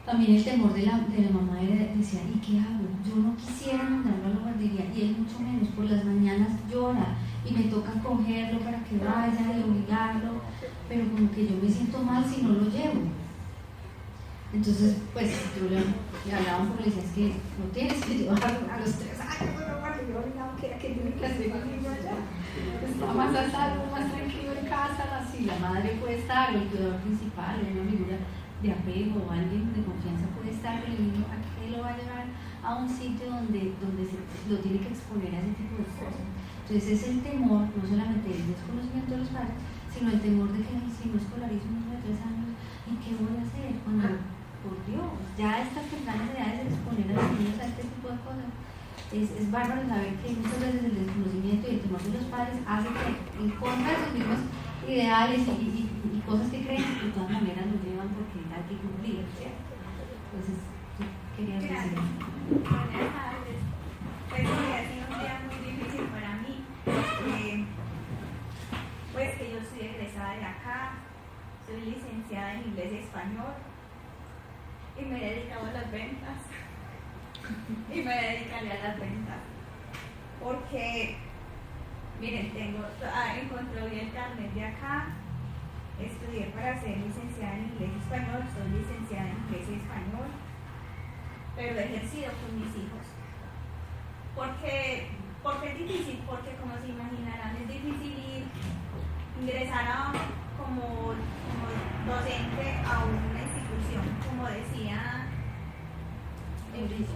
también el temor de la mamá decía, ¿y qué hago? Yo no quisiera mandarlo a la guardería, y él mucho menos, por las mañanas llora, y me toca cogerlo para que vaya y obligarlo, pero como que yo me siento mal si no lo llevo. Entonces, pues yo le hablaba un poco, le decía, es que no tienes que llevarlo a los 3 años, que tiene que hacer un niño allá. Está más a salvo, más tranquilo en casa, así la madre puede estar, o el cuidador principal, o una figura de apego, o alguien de confianza puede estar, pero el niño, ¿a qué lo va a llevar a un sitio donde lo tiene que exponer a ese tipo de cosas? Entonces es el temor, no solamente el desconocimiento de los padres, sino el temor de que si no escolarizo un niño de 3 años, ¿y qué voy a hacer cuando, por Dios, ya a estas tempranas edades de exponer a los niños a este tipo de cosas? Es bárbaro saber que muchas veces el desconocimiento y el temor de los padres hace que en contra de sus mismos ideales y cosas que creen, de todas maneras lo llevan porque hay que cumplir, ¿cierto? Entonces, quería decir. Buenas tardes. Pues hoy ha sido un día muy difícil para mí. Pues que yo soy egresada de acá, soy licenciada en inglés y español, y me he dedicado a las ventas. Y me dedicaré a las ventas. Porque, miren, encontré hoy el carnet de acá, estudié para ser licenciada en inglés y español, soy licenciada en inglés y español, pero he ejercido con mis hijos. Porque es difícil, porque como se imaginarán, es difícil ingresar como docente a una institución, como decía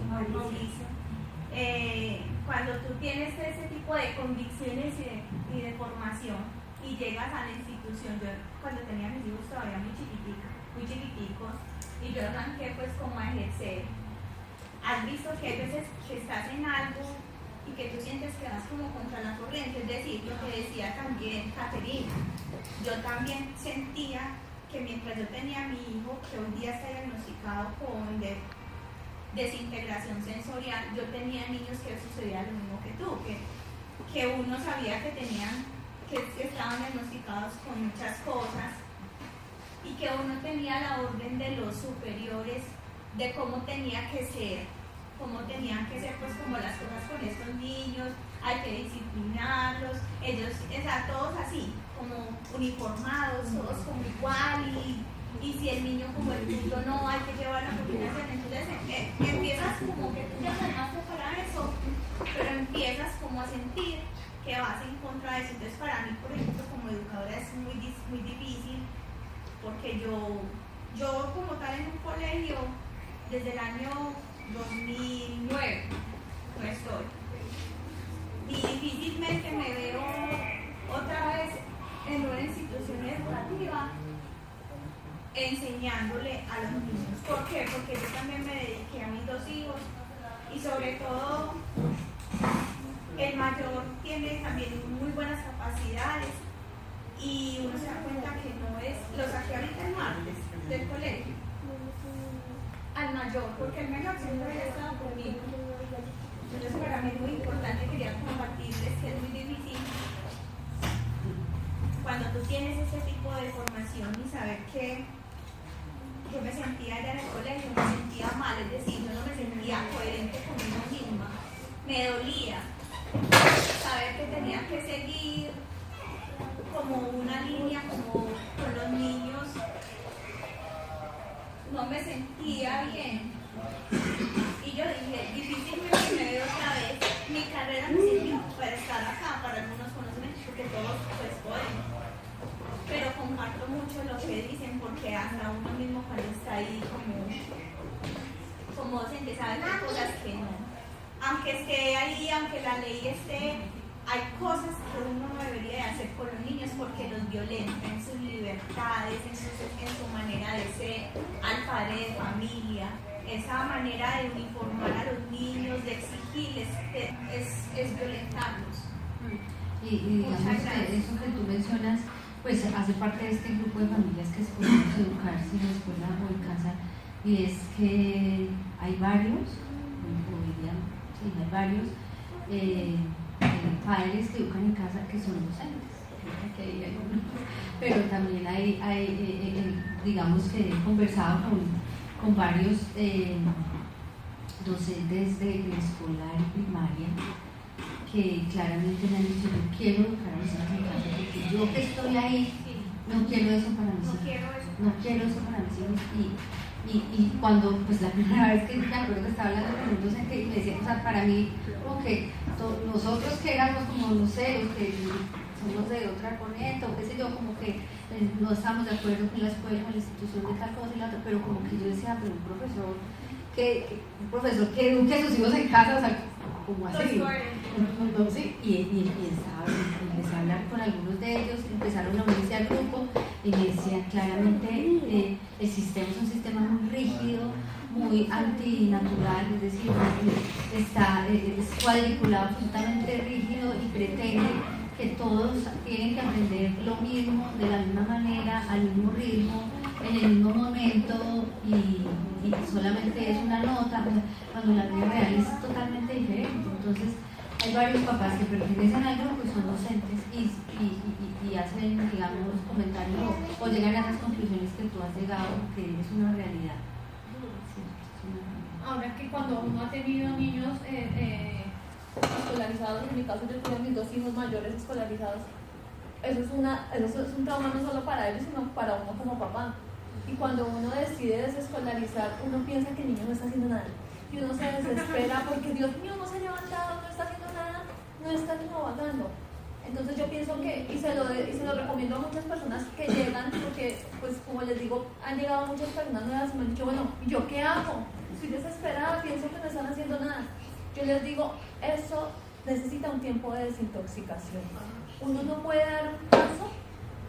Mauricio. Cuando tú tienes ese tipo de convicciones y de formación y llegas a la institución, yo cuando tenía mis hijos todavía muy chiquiticos, y yo arranqué pues como a ejercer. Has visto que hay veces que estás en algo y que tú sientes que vas como contra la corriente, es decir, lo que decía también Caterina, yo también sentía que mientras yo tenía a mi hijo, que hoy día está diagnosticado con desintegración sensorial, yo tenía niños que sucedía lo mismo que tú, que uno sabía que estaban diagnosticados con muchas cosas y que uno tenía la orden de los superiores de cómo tenía que ser pues como las cosas con estos niños, hay que disciplinarlos, ellos, o sea, todos así, como uniformados, todos como igual, y si el niño como el tuyo no, hay que llevar la coordinación. Entonces empiezas como que tú ya llamaste para eso, pero empiezas como a sentir que vas en contra de eso. Entonces para mí, por ejemplo, como educadora es muy difícil, porque yo como tal en un colegio, desde el año 2009 no estoy, y difícilmente me veo otra vez en una institución educativa enseñándole a los niños. ¿Por qué? Porque yo también me dediqué a mis 2 hijos y sobre todo el mayor tiene también muy buenas capacidades y uno se da cuenta que no es, lo saqué ahorita el martes del colegio al mayor, porque el menor siempre había estado conmigo. Entonces para mí es muy importante, quería compartirles que es muy difícil cuando tú tienes ese tipo de formación y saber que yo me sentía allá en el colegio, me sentía mal, es decir, yo no me sentía coherente conmigo misma, me dolía saber que tenía que seguir como una línea, como con los niños, no me sentía bien. Y yo dije, difícilmente me veo otra vez. Mi carrera me sirvió para estar acá, para algunos conocimientos, porque todos pues pueden. Pero comparto mucho lo que dicen, porque hasta uno mismo cuando está ahí como docente sabe que hay cosas que no. Aunque esté ahí, aunque la ley esté, hay cosas que uno no debería hacer con los niños porque los violenta en sus libertades, en su manera de ser, al padre de familia. Esa manera de uniformar a los niños, de exigirles, es violentarlos. Y digamos que eso que tú mencionas, pues hace parte de este grupo de familias que escogemos educarse en la escuela o en casa, y es que hay varios, hay varios padres que educan en casa que son docentes, pero también hay digamos que he conversado con varios docentes de preescolar y primaria que claramente me han dicho, yo quiero educar a mis hijos en casa, porque yo que estoy ahí no quiero eso para mis hijos, no quiero eso para mis hijos. Y cuando, pues la primera vez que me acuerdo que estaba hablando con un docente y me decía, o sea, para mí, como que nosotros que éramos como, no sé, los que somos de otra corriente o qué sé yo, como que no estamos de acuerdo con la escuela, con la institución de tal cosa y la otra, pero como que yo decía, pero un profesor que eduque a sus hijos en casa, o sea, como así. Sí, y empecé a hablar con algunos de ellos, empezaron a unirse al grupo y me decían claramente el sistema es un sistema muy rígido, muy antinatural, es decir, es cuadriculado, absolutamente rígido y pretende que todos tienen que aprender lo mismo, de la misma manera, al mismo ritmo, en el mismo momento y solamente es una nota, cuando la vida real es totalmente diferente. Entonces hay varios papás que pertenecen al grupo y son docentes y hacen, digamos, comentarios o llegan a esas conclusiones que tú has llegado, que es una realidad. Ahora que cuando uno ha tenido niños escolarizados, en mi caso yo tuve a mis 2 hijos mayores escolarizados, eso es un trauma no solo para ellos, sino para uno como papá. Y cuando uno decide desescolarizar, uno piensa que el niño no está haciendo nada. Y uno se desespera porque Dios mío no se ha levantado, no está haciendo nada, no está trabajando. Entonces yo pienso que, y se lo recomiendo a muchas personas que llegan, porque pues como les digo, han llegado muchas personas nuevas y me han dicho, bueno, ¿yo qué hago? Estoy desesperada, pienso que no están haciendo nada. Yo les digo, eso necesita un tiempo de desintoxicación. Uno no puede dar un paso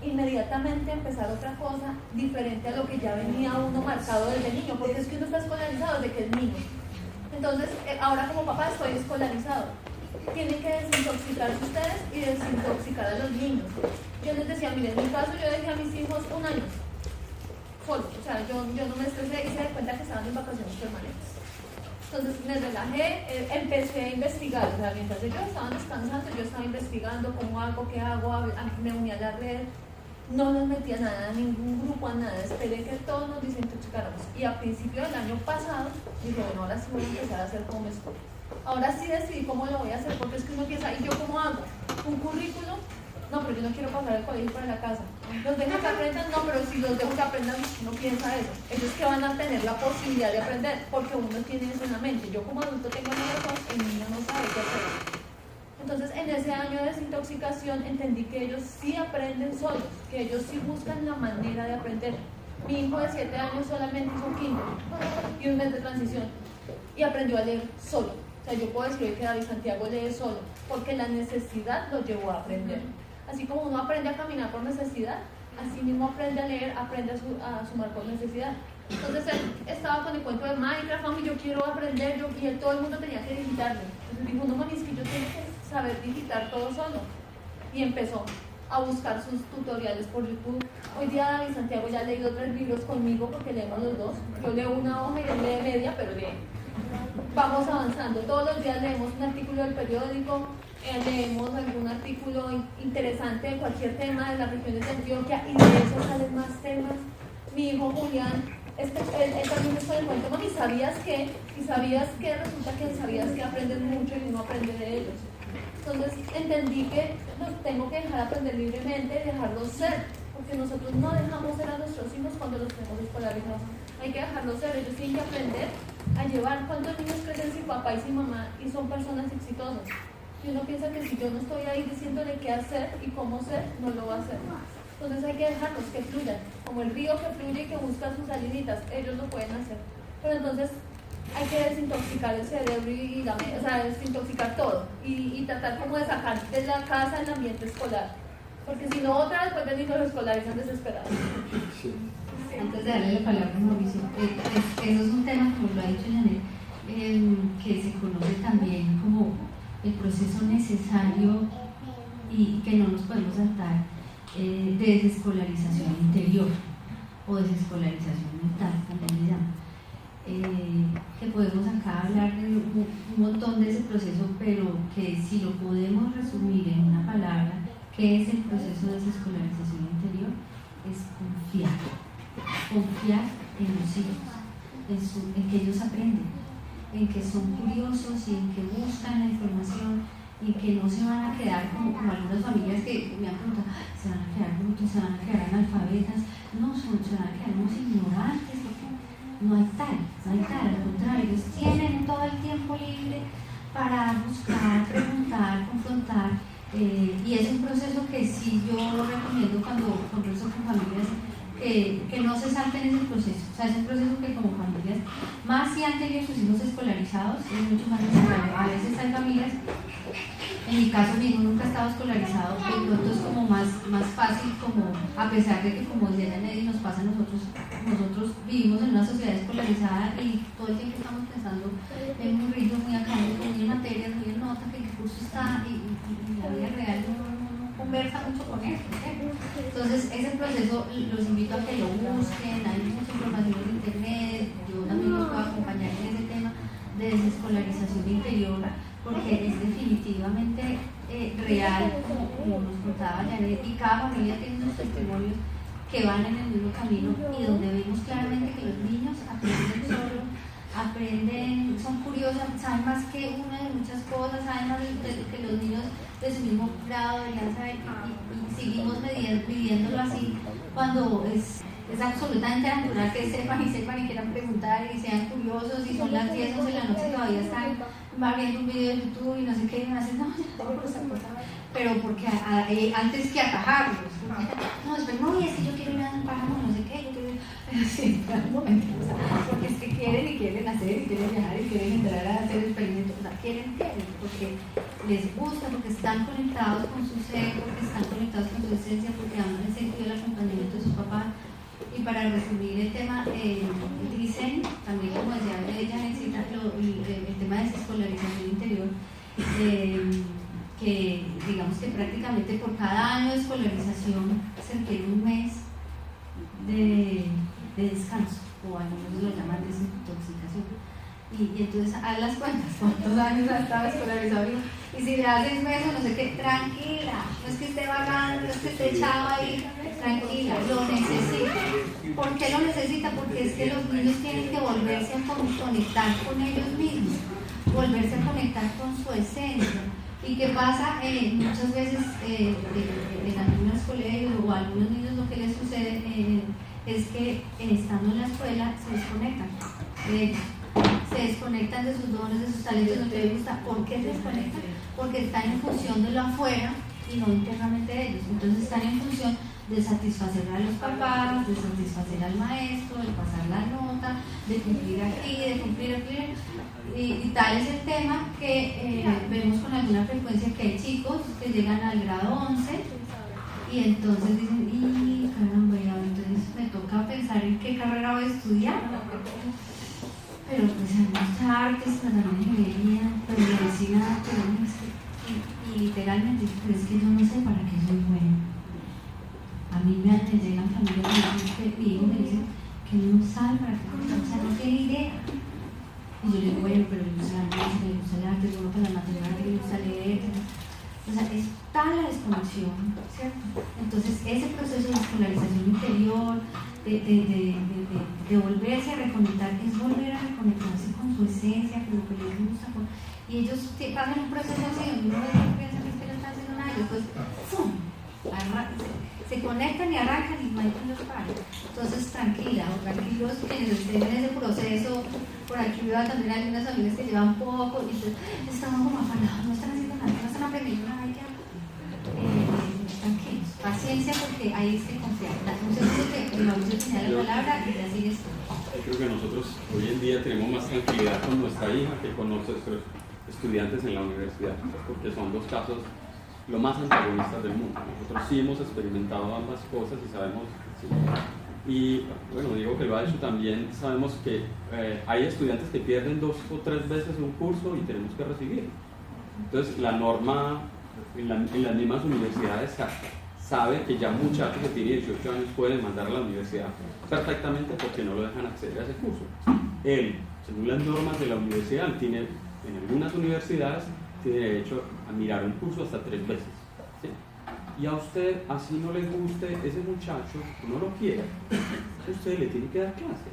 inmediatamente empezar otra cosa diferente a lo que ya venía uno marcado desde niño, porque es que uno está escolarizado desde que es niño. Entonces, ahora como papá estoy escolarizado. Tienen que desintoxicarse ustedes y desintoxicar a los niños. Yo les decía, miren, en mi caso yo dejé a mis hijos 1 año. solo, o sea, yo no me estresé y se di cuenta que estaban en vacaciones permanentes. Entonces me relajé, empecé a investigar, o sea, mientras ellos estaban descansando, yo estaba investigando cómo hago, qué hago, me uní a la red, no nos metí a nada, a ningún grupo, a nada, esperé que todos nos desintoxicáramos. Y a principio del año pasado, dije, bueno, ahora sí voy a empezar a hacer como me estoy. Ahora sí decidí cómo lo voy a hacer, porque es que uno piensa, ¿y yo cómo hago? ¿Un currículum? No, pero yo no quiero pasar el colegio para la casa. ¿Los dejo que aprendan? No, pero si los dejo que aprendan, uno piensa eso. Ellos que van a tener la posibilidad de aprender, porque uno tiene eso en la mente. Yo como adulto tengo cosas, el niño no sabe qué hacer. Entonces, en ese año de desintoxicación entendí que ellos sí aprenden solos, que ellos sí buscan la manera de aprender. Mi hijo de 7 años solamente hizo quinto y un mes de transición y aprendió a leer solo. O sea, yo puedo decir que David Santiago lee solo, porque la necesidad lo llevó a aprender. Así como uno aprende a caminar por necesidad, así mismo aprende a leer, aprende a sumar por necesidad. Entonces él estaba con el cuento de Minecraft, mami, yo quiero aprender, y todo el mundo tenía que digitarle. Entonces dijo, no, mami, es que yo tengo que saber digitar todo solo. Y empezó a buscar sus tutoriales por YouTube. Hoy día David Santiago ya ha leído 3 libros conmigo porque leemos los dos. Yo leo una hoja y él lee media, pero lee. Vamos avanzando. Todos los días leemos un artículo del periódico, leemos algún artículo interesante de cualquier tema de las regiones de Antioquia y de eso salen más temas. Mi hijo Julián, él también está en el cuento, mami, ¿sabías qué? Y sabías que resulta que sabías que aprenden mucho y uno aprende de ellos. Entonces entendí que los tengo que dejar aprender libremente y dejarlos ser, porque nosotros no dejamos ser a nuestros hijos cuando los tenemos escolarizados. Hay que dejarlos ser, ellos tienen que aprender a llevar. ¿Cuántos niños crecen sin papá y sin mamá y son personas exitosas? Y uno piensa que si yo no estoy ahí diciéndole qué hacer y cómo ser, no lo va a hacer. Entonces hay que dejarlos que fluyan, como el río que fluye y que busca sus saliditas, ellos lo pueden hacer. Pero entonces hay que desintoxicar el cerebro y la mente, o sea, desintoxicar todo y tratar como de sacar de la casa el ambiente escolar. Porque si no, otra vez vuelven los escolares están desesperados. Sí. Antes de darle la palabra a Mauricio, eso es un tema, como lo ha dicho Janet, que se conoce también como el proceso necesario y que no nos podemos saltar, de desescolarización interior o desescolarización mental, también le llaman. Que podemos acá hablar de un montón de ese proceso, pero que si lo podemos resumir en una palabra, ¿qué es el proceso de desescolarización interior? Es confiar en los hijos, en que ellos aprenden, en que son curiosos y en que buscan la información y que no se van a quedar como algunas familias que me han preguntado, se van a quedar brutos, se van a quedar analfabetas. No, se van a quedar unos ignorantes, porque no hay tal, al contrario, ellos tienen todo el tiempo libre para buscar, preguntar, confrontar, y es un proceso que sí yo recomiendo cuando converso con familias, que no se salten ese proceso. O sea, es un proceso que como familias, más si han tenido sus hijos escolarizados, es mucho más necesario. A veces hay familias, en mi caso mi hijo nunca estaba escolarizado, de pronto es como más fácil, como a pesar de que, como decía Janet, nos pasa a nosotros vivimos en una sociedad escolarizada y todo el tiempo estamos pensando en un ritmo muy académico, muy en materias, muy en nota, que el curso está y la vida real no conversa mucho con eso. Entonces ese proceso los invito a que lo busquen, hay mucha información en internet, yo también los puedo acompañar en ese tema de desescolarización interior, porque es definitivamente real, como nos contaba Janet, y cada familia tiene unos testimonios que van en el mismo camino y donde vemos claramente que los niños aprenden solos, son curiosos, saben más que uno de muchas cosas, saben más que los niños de su mismo grado deberían saber, y seguimos viviéndolo así cuando es absolutamente natural que sepan y quieran preguntar y sean curiosos, y son las 10 o de la noche y todavía están viendo un video de YouTube y no sé qué, y me hacen, no, ya tengo por esa cosa, pero porque antes que atajarlos, no, es que yo quiero ir a un páramo, no sé qué, yo quiero ir, sí, un momento, porque es que quieren hacer, y quieren viajar, y quieren entrar a hacer experimentos, o sea, quieren, porque les gusta, porque están conectados con su ser, porque están conectados con su esencia, porque aman el sentido del acompañamiento de sus papás. Y para resumir el tema, dicen, también como decía ella, necesita el tema de desescolarización interior, que digamos que prácticamente por cada año de escolarización se requiere un mes de descanso, o algunos lo llaman desintoxicación. Y entonces haz las cuentas, cuántos años ha estado escolarizado, y si le das 6 meses, no sé qué, tranquila, no es que esté vagando, no es que esté echado ahí, tranquila, lo necesita. ¿Por qué lo necesita? Porque es que los niños tienen que volverse a conectar con ellos mismos, volverse a conectar con su esencia. ¿Y qué pasa? Muchas veces en algunos colegios o a algunos niños lo que les sucede es que estando en la escuela se desconectan de ellos. Se desconectan de sus dones, de sus talentos, de lo que les gusta. ¿Por qué se desconectan? Porque están en función de lo afuera y no internamente de ellos. Entonces están en función de satisfacer a los papás, de satisfacer al maestro, de pasar la nota, de cumplir aquí, de cumplir aquí. Y tal es el tema que vemos con alguna frecuencia que hay chicos que llegan al grado 11 y entonces dicen, y caramba, entonces me toca pensar en qué carrera voy a estudiar. Pero pues hay muchas artes, pero también ingeniería, pero medicina, y literalmente, pero es que yo no sé para qué soy bueno. A mí me llegan familias que mi hijo me dice que no sabe para qué, o sea, no tiene idea. Y yo le digo, bueno, pero le gusta la música, le gusta el arte, le gusta la matemática, le gusta leer. O sea, es tal la desconexión, ¿cierto? Entonces, ese proceso de escolarización interior, de volverse a reconectar, es volver a reconectarse con su esencia, con lo que les gusta. Y ellos pasan un proceso así, donde uno piensa que no están haciendo nada, y después, ¡pum! Se conectan y arrancan y no hay quien los pare. Entonces, tranquila o tranquilos quienes estén en ese proceso. Por aquí veo también algunas amigas que llevan poco y están como afanados, no están haciendo nada, no están aprendiendo nada ya. Tranquilos, paciencia, porque ahí es que confiar. Un segundo que Mauricio tenía la palabra y ya sigues. Yo creo que nosotros hoy en día tenemos más tranquilidad con nuestra hija que con nuestros estudiantes en la universidad, porque son dos casos lo más antagonistas del mundo. Nosotros sí hemos experimentado ambas cosas y sabemos, sí. Y bueno, digo que lo ha hecho también, sabemos que hay estudiantes que pierden 2 o 3 veces un curso y tenemos que recibir. Entonces la norma en las mismas universidades sabe que ya un muchacho que tiene 18 años puede mandar a la universidad perfectamente porque no lo dejan acceder a ese curso. Él, según las normas de la universidad, tiene, en algunas universidades, tiene derecho a mirar un curso hasta 3 veces. ¿Sí? Y a usted, así no le guste ese muchacho, no lo quiere, usted le tiene que dar clase.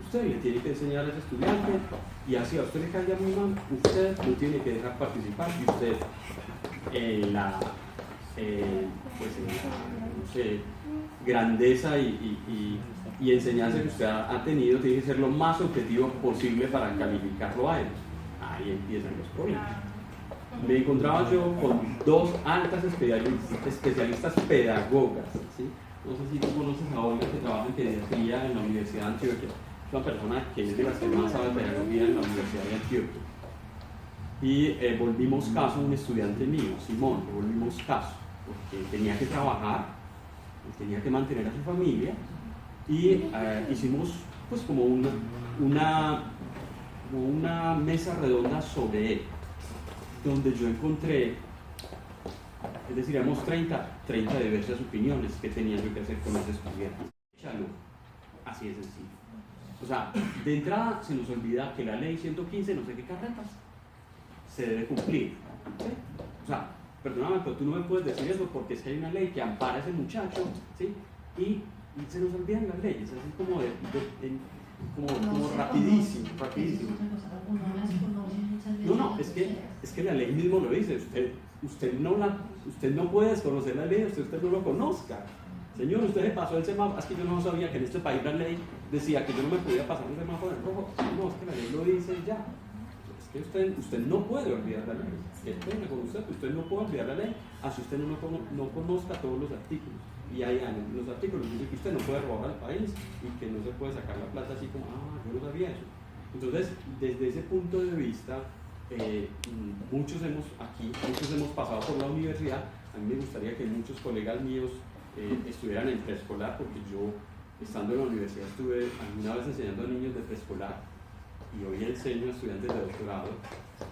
Usted le tiene que enseñar a ese estudiante y así a usted le caiga muy mal, usted lo tiene que dejar participar y usted en la no sé, grandeza y enseñanza que usted ha tenido tiene que ser lo más objetivo posible para calificarlo a él. Ahí empiezan los problemas. Me encontraba yo con 2 altas especialistas pedagogas, ¿sí? No sé si tú conoces a Olga, que trabaja en pediatría en la Universidad de Antioquia. Es una persona que es de las que más sabe pedagogía en la Universidad de Antioquia. Y volvimos caso a un estudiante mío, Simón, le volvimos caso, porque tenía que trabajar, tenía que mantener a su familia, y hicimos pues como una mesa redonda sobre él, donde yo encontré, es decir, éramos 30 diversas opiniones que tenía yo que hacer con los estudiantes. Échalo, así de sencillo. O sea, de entrada se nos olvida que la ley 115, no sé qué carretas, se debe cumplir. ¿Sí? O sea, perdóname, pero tú no me puedes decir eso porque es que hay una ley que ampara a ese muchacho, ¿sí? Y se nos olvidan las leyes, así como rapidísimo. No, es que la ley mismo lo dice, usted no puede desconocer la ley, usted no lo conozca. Señor, usted le pasó el semáforo, es que yo no sabía que en este país la ley decía que yo no me podía pasar un semáforo en rojo. No, es que la ley lo dice ya. Es que usted no puede olvidar la ley. Qué pena con usted no puede olvidar la ley, así usted no conozca todos los artículos. Y ahí en los artículos dice que usted no puede robar al país y que no se puede sacar la plata así como, yo no sabía eso. Entonces, desde ese punto de vista, muchos hemos pasado por la universidad. A mí me gustaría que muchos colegas míos estuvieran en preescolar, porque yo, estando en la universidad, estuve alguna vez enseñando a niños de preescolar y hoy enseño a estudiantes de doctorado,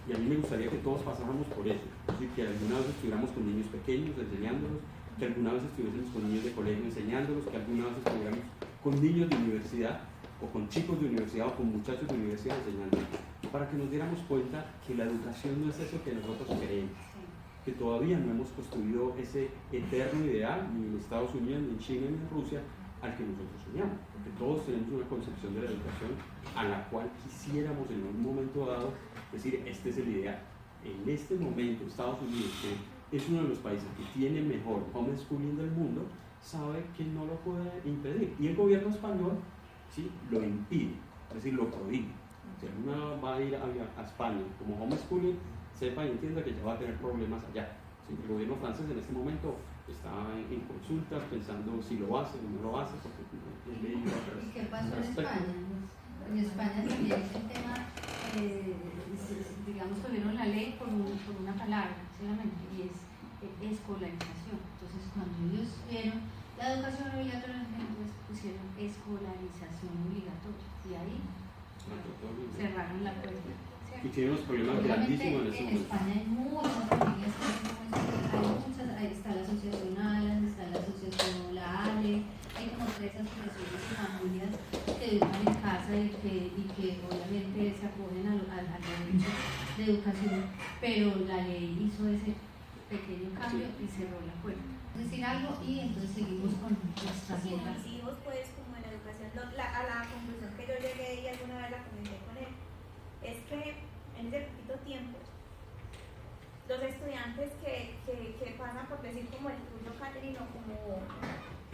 y a mí me gustaría que todos pasáramos por eso, es decir, que alguna vez estuviéramos con niños pequeños enseñándolos, que alguna vez estuviésemos con niños de colegio enseñándolos, que alguna vez estuviéramos con niños de universidad, o con chicos de universidad, o con muchachos de universidad enseñando, para que nos diéramos cuenta que la educación no es eso que nosotros queremos, que todavía no hemos construido ese eterno ideal, ni en Estados Unidos, ni en China, ni en Rusia, al que nosotros soñamos, porque todos tenemos una concepción de la educación a la cual quisiéramos en un momento dado decir, este es el ideal. En este momento, Estados Unidos, que es uno de los países que tiene mejor homeschooling del mundo, sabe que no lo puede impedir, y el gobierno español ¿sí? lo impide, es decir, lo prohíbe. Si alguna va a ir a España como homeschooling, sepa y entienda que ya va a tener problemas allá. ¿Sí? El gobierno francés en este momento está en consultas pensando si lo hace o no lo hace, porque es ley. ¿Y qué pasó en España? En España también el tema, digamos, tuvieron la ley por una palabra solamente, y es escolarización. Entonces, cuando ellos vieron la educación obligatoria, entonces pusieron escolarización obligatoria, y ahí cerraron la puerta. Y tiene unos problemas grandísimos en ese momento. En España hay muchas familias que ahí está la asociación ALAS, está la asociación La ALE, hay como 3 asociaciones de familias que viven en casa y que obviamente se acogen al derecho de educación, pero la ley hizo ese pequeño cambio y cerró la puerta. Decir algo y entonces seguimos con nuestra agenda. Mis hijos, pues, como en la educación, a la conclusión que yo llegué y alguna vez la comenté con él, es que en ese poquito tiempo, los estudiantes que pasan por decir como el tuyo, Caterina, como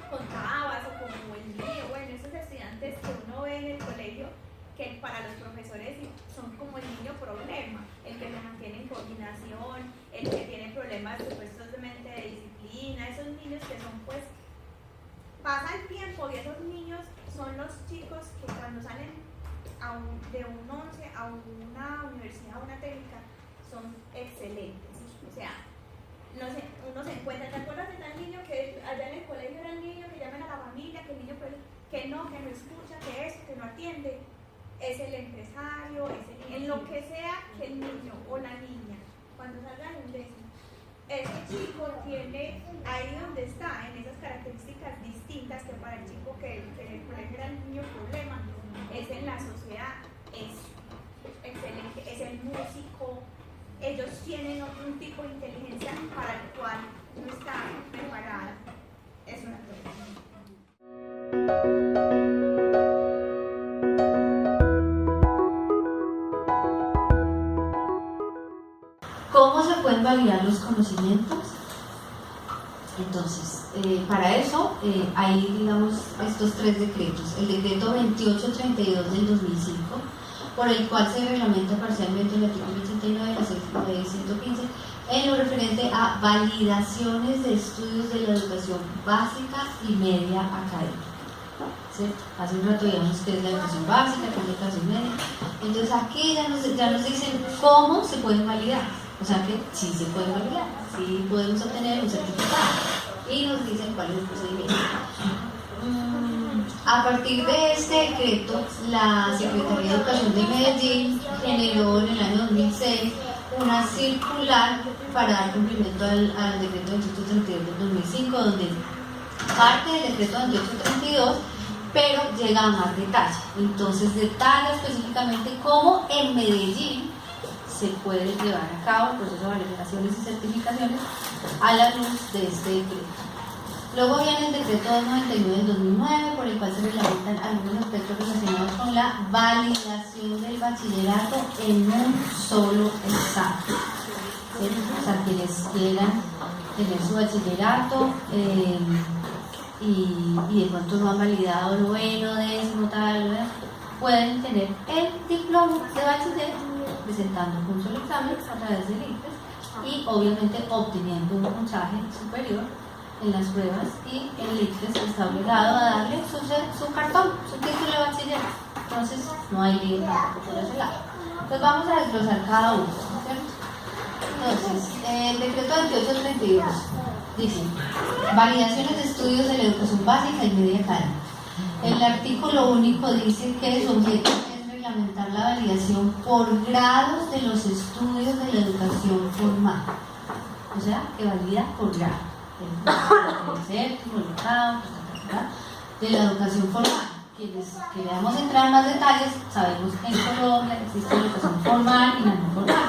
contabas, o como el mío, bueno, esos estudiantes que uno ve en el colegio, que para los profesores son como el niño problema, el que se mantiene en coordinación, el que tiene problemas supuestamente de disciplina, esos niños que son pues, pasa el tiempo y esos niños son los chicos que cuando salen de un 11 a una universidad, a una técnica, son excelentes. O sea, uno se encuentra, ¿te acuerdas de tal niño que allá en el colegio era el niño que llaman a la familia, que el niño que no escucha, que eso, que no atiende? Es el empresario, en lo que sea que el niño o la niña, cuando salga de un décimo, ese chico tiene ahí donde está, en esas características distintas que para el chico que en el colegio era el niño problema, es en la sociedad, es excelente, es el músico, ellos tienen un tipo de inteligencia para el cual no está preparada, es una cosa. ¿Cómo se pueden validar los conocimientos? Entonces, para eso hay, digamos, estos 3 decretos. El decreto 2832 del 2005, por el cual se reglamenta parcialmente el artículo 89 de la sección de 115 en lo referente a validaciones de estudios de la educación básica y media académica. ¿Cierto? Hace un rato digamos que es la educación básica, que es la educación media. Entonces aquí ya nos dicen cómo se pueden validar. O sea que sí se pueden validar, sí podemos obtener un certificado y nos dicen cuál es el procedimiento. A partir de este decreto, la Secretaría de Educación de Medellín generó en el año 2006 una circular para dar cumplimiento al decreto 2832 del 2005, donde parte del decreto 2832, pero llega a más detalle. Entonces detalla específicamente cómo en Medellín se puede llevar a cabo el proceso de validaciones y certificaciones a la luz de este decreto. Luego viene el decreto 299 del 2009, por el cual se reglamentan algunos aspectos relacionados con la validación del bachillerato en un solo examen. ¿Sí? O sea, quienes quieran tener su bachillerato y de pronto no han validado noveno, décimo, tal, pueden tener el diploma de bachiller presentando un solo examen a través del ICFES y obviamente obteniendo un puntaje superior en las pruebas, y el ICFES está obligado a darle su cartón, su título de bachiller. Entonces no hay lío tampoco por ese lado. Entonces vamos a desglosar cada uno, ¿cierto? Entonces, el decreto 2832 dice validaciones de estudios de la educación básica y media académica. El artículo único dice que su objeto es reglamentar la validación por grados de los estudios de la educación formal, o sea, que valida por grado, el séptimo, el octavo, de la educación formal. Quienes queramos entrar en más detalles, sabemos que en Colombia existe educación formal y la no formal,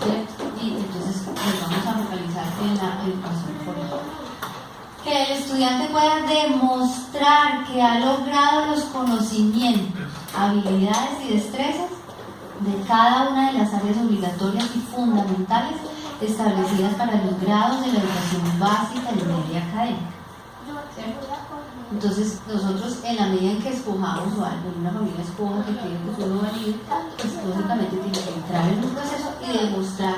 ¿cierto? Y entonces nos vamos a focalizar en la educación formal. Que el estudiante pueda demostrar que ha logrado los conocimientos, habilidades y destrezas de cada una de las áreas obligatorias y fundamentales establecidas para los grados de la educación básica y media académica, ¿cierto? Entonces nosotros, en la medida en que escojamos o algo, una familia escoja que quiere que su hijo valide, pues lógicamente tiene que entrar en un proceso y demostrar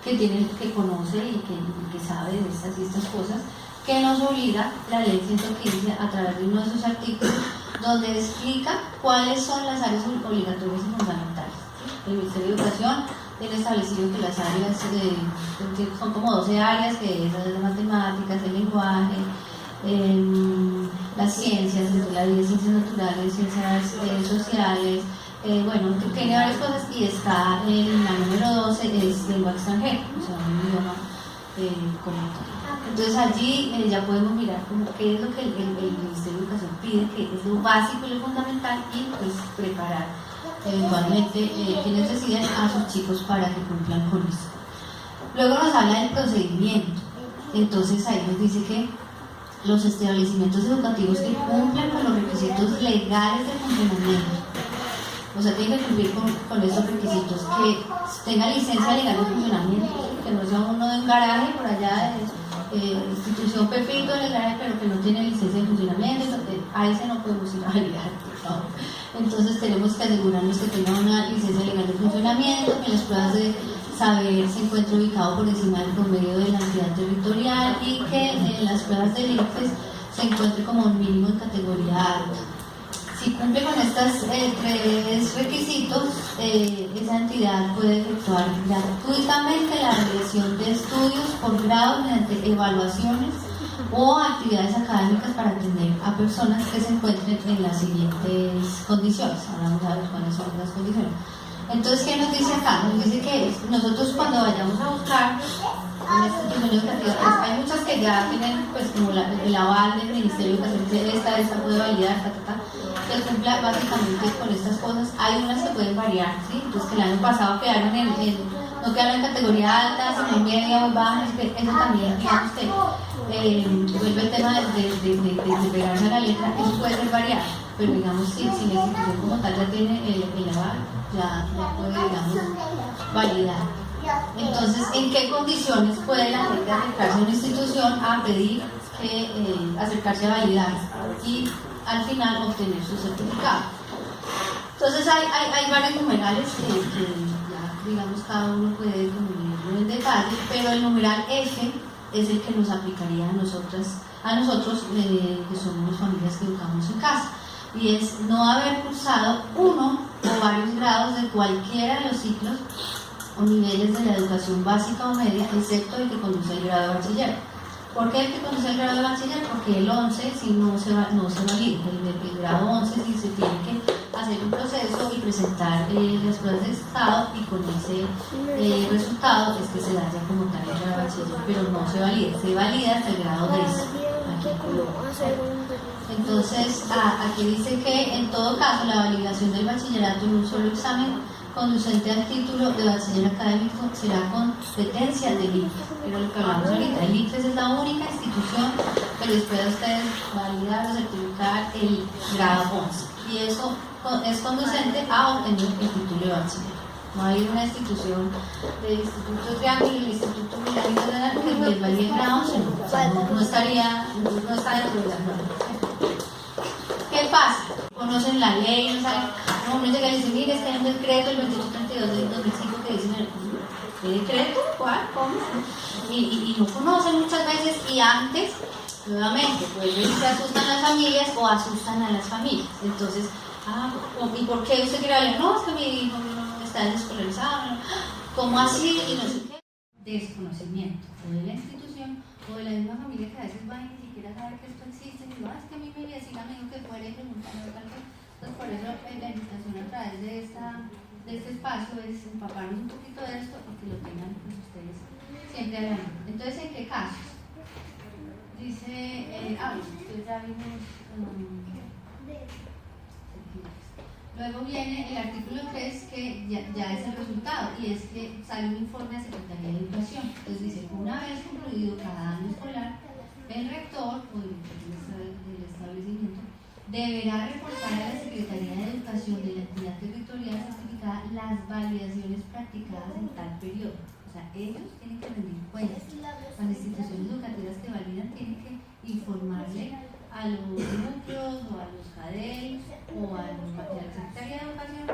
que conoce y que sabe de estas y estas cosas, que nos obliga la ley 115 a través de uno de sus artículos, donde explica cuáles son las áreas obligatorias y fundamentales. El Ministerio de Educación tiene establecido que las áreas son como 12 áreas, que es las matemáticas, el lenguaje, las ciencias, la vida, ciencias naturales, ciencias sociales, bueno, tiene varias cosas, y está en la número 12, es lengua extranjera, o sea, un idioma comunitario. Entonces allí ya podemos mirar qué es lo que el Ministerio de Educación pide, que es lo básico y lo fundamental, y pues preparar eventualmente quienes deciden a sus chicos para que cumplan con eso. Luego nos habla del procedimiento. Entonces ahí nos dice que los establecimientos educativos que cumplan con los requisitos legales de funcionamiento, o sea, tienen que cumplir con estos requisitos, que tenga licencia legal de funcionamiento, que no sea uno de un garaje por allá, institución Pepito en el garaje, pero que no tiene licencia de funcionamiento, a ese no podemos ir a validar, ¿no? Entonces tenemos que asegurarnos que tenga una licencia legal de funcionamiento, que las pruebas de saber se encuentre ubicado por encima del promedio de la entidad territorial, y que en las pruebas del ICFES se encuentre como un mínimo en categoría alta. Si cumple con estos 3 requisitos, esa entidad puede efectuar gratuitamente la realización de estudios por grado mediante evaluaciones o actividades académicas para atender a personas que se encuentren en las siguientes condiciones. Ahora vamos a ver cuáles son las condiciones. Entonces, ¿qué nos dice acá? Nos dice que nosotros, cuando vayamos a buscar una institución educativa, pues hay muchas que ya tienen pues como el aval del Ministerio de Educación, que esta puede validar, que cumpla básicamente con estas cosas. Hay unas que pueden variar, ¿sí? Entonces, que el año pasado quedaron no quedaron en categoría alta, sino en media o baja. Eso también, digamos que vuelve el tema de pegarse a la letra, eso puede ser variado, pero digamos, si la institución como tal ya tiene el aval, ya puede, digamos, validar. Entonces, ¿en qué condiciones puede la gente acercarse a una institución a pedir acercarse a validar y al final obtener su certificado? Entonces, hay varios numerales que ya, digamos, cada uno puede definirlo en detalle, pero el numeral F es el que nos aplicaría a nosotros que somos familias que educamos en casa, y es no haber cursado uno o varios grados de cualquiera de los ciclos o niveles de la educación básica o media, excepto el que conduce el grado de bachiller. ¿Por qué el que conduce el grado de bachiller? Porque el 11 si no se valida, el grado 11 si se tiene que hacer un proceso y presentar las pruebas de estado, y con ese resultado es que se da ya como tal el grado de bachiller, pero no se valida hasta el grado 10 aquí en Colombia. Entonces, aquí dice que en todo caso la validación del bachillerato en un solo examen conducente al título de bachiller académico será competencia del ICFES, pero lo que hablamos ahorita, el ICFES es la única institución que les puede a ustedes validar o certificar el grado 11, y eso es conducente a obtener el título de bachiller. No hay una institución del Instituto Triángulo y el Instituto Milagro que les valide el grado 11, no está dentro de la norma. ¿Qué pasa? Conocen la ley, no saben, uno llega y dice, mire, es que hay un decreto, el 2832 del 2005, que dice, ¿qué decreto? ¿Cuál? ¿Cómo? Y no conocen muchas veces, y antes, nuevamente, pues se asustan las familias o asustan a las familias. Entonces, ¿y por qué usted quiere hablar? No, es que mi hijo no está desescolarizado, ¿cómo así? Y no sé qué. Desconocimiento, o de la institución, o de la misma familia, que a veces va y ni siquiera sabe que esto existe, y digo, es que a mí mi vecina me dijo que fuera y preguntarme tal cosa. Entonces, por eso la invitación a través de este espacio es empaparnos un poquito de esto y que lo tengan pues, ustedes siempre a la mano. Entonces, ¿en qué casos? Dice, pues ya vimos Luego viene el artículo 3, que ya es el resultado, y es que sale un informe a Secretaría de Educación. Entonces dice, una vez concluido cada año escolar, el rector o director del establecimiento deberá reportar a la Secretaría de Educación de la entidad territorial certificada las validaciones practicadas en tal periodo. O sea, ellos tienen que rendir cuentas. Las instituciones educativas que validan tienen que informarle a los núcleos o a los CADEL o a la Secretaría de Educación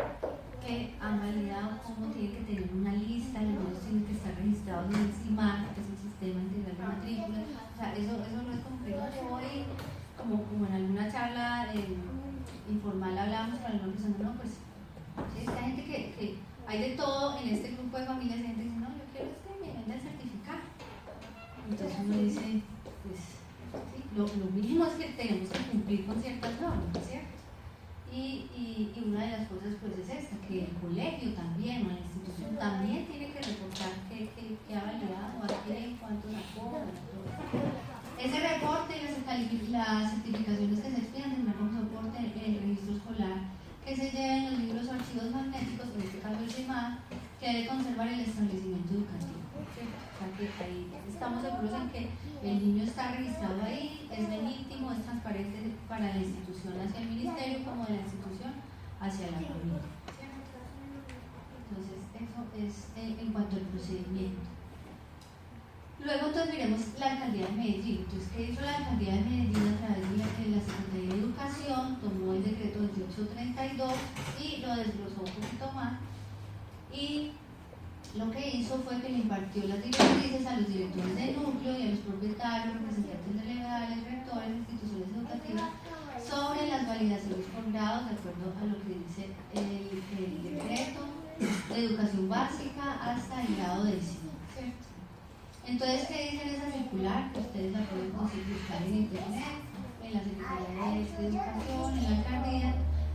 que han validado cómo tienen que tener una lista, los niños tienen que estar registrados en el CIMAC, que es el Sistema Integral de Matrícula. O sea, eso no es como que yo voy, como en alguna charla informal hablábamos con alguna persona, no, pues sí, hay gente que hay de todo en este grupo de familias, hay gente que dice, no, yo quiero que me venga el certificado. Entonces uno dice, pues sí, lo mínimo es que tenemos que cumplir con ciertas normas, ¿cierto? Y una de las cosas pues es esta, que el colegio también o la institución también tiene que reportar que ha validado, a quién, cuánto sacó, todo. Ese reporte y las certificaciones que se expidan tendrán como soporte el registro escolar que se lleven los libros o archivos magnéticos, en este caso el CIMAC, que debe conservar el establecimiento educativo. ¿Cierto? O sea que ahí estamos seguros en que el niño está registrado ahí, es legítimo, es transparente para la institución hacia el ministerio como de la institución hacia la familia. ¿Cierto? Entonces eso es en cuanto al procedimiento. Luego entonces miremos la alcaldía de Medellín. Entonces, ¿qué hizo la alcaldía de Medellín a través de la Secretaría de Educación? Tomó el decreto 2832 y lo desglosó un poquito más. Y lo que hizo fue que le impartió las directrices a los directores de núcleo y a los propietarios, representantes legales, rectores, instituciones educativas, sobre las validaciones por grados de acuerdo a lo que dice el decreto de educación básica hasta el grado 10º. ¿Cierto? Entonces, ¿qué dice en esa circular? Que ustedes la pueden conseguir buscar en internet, en la Secretaría de Educación, en la alcaldía.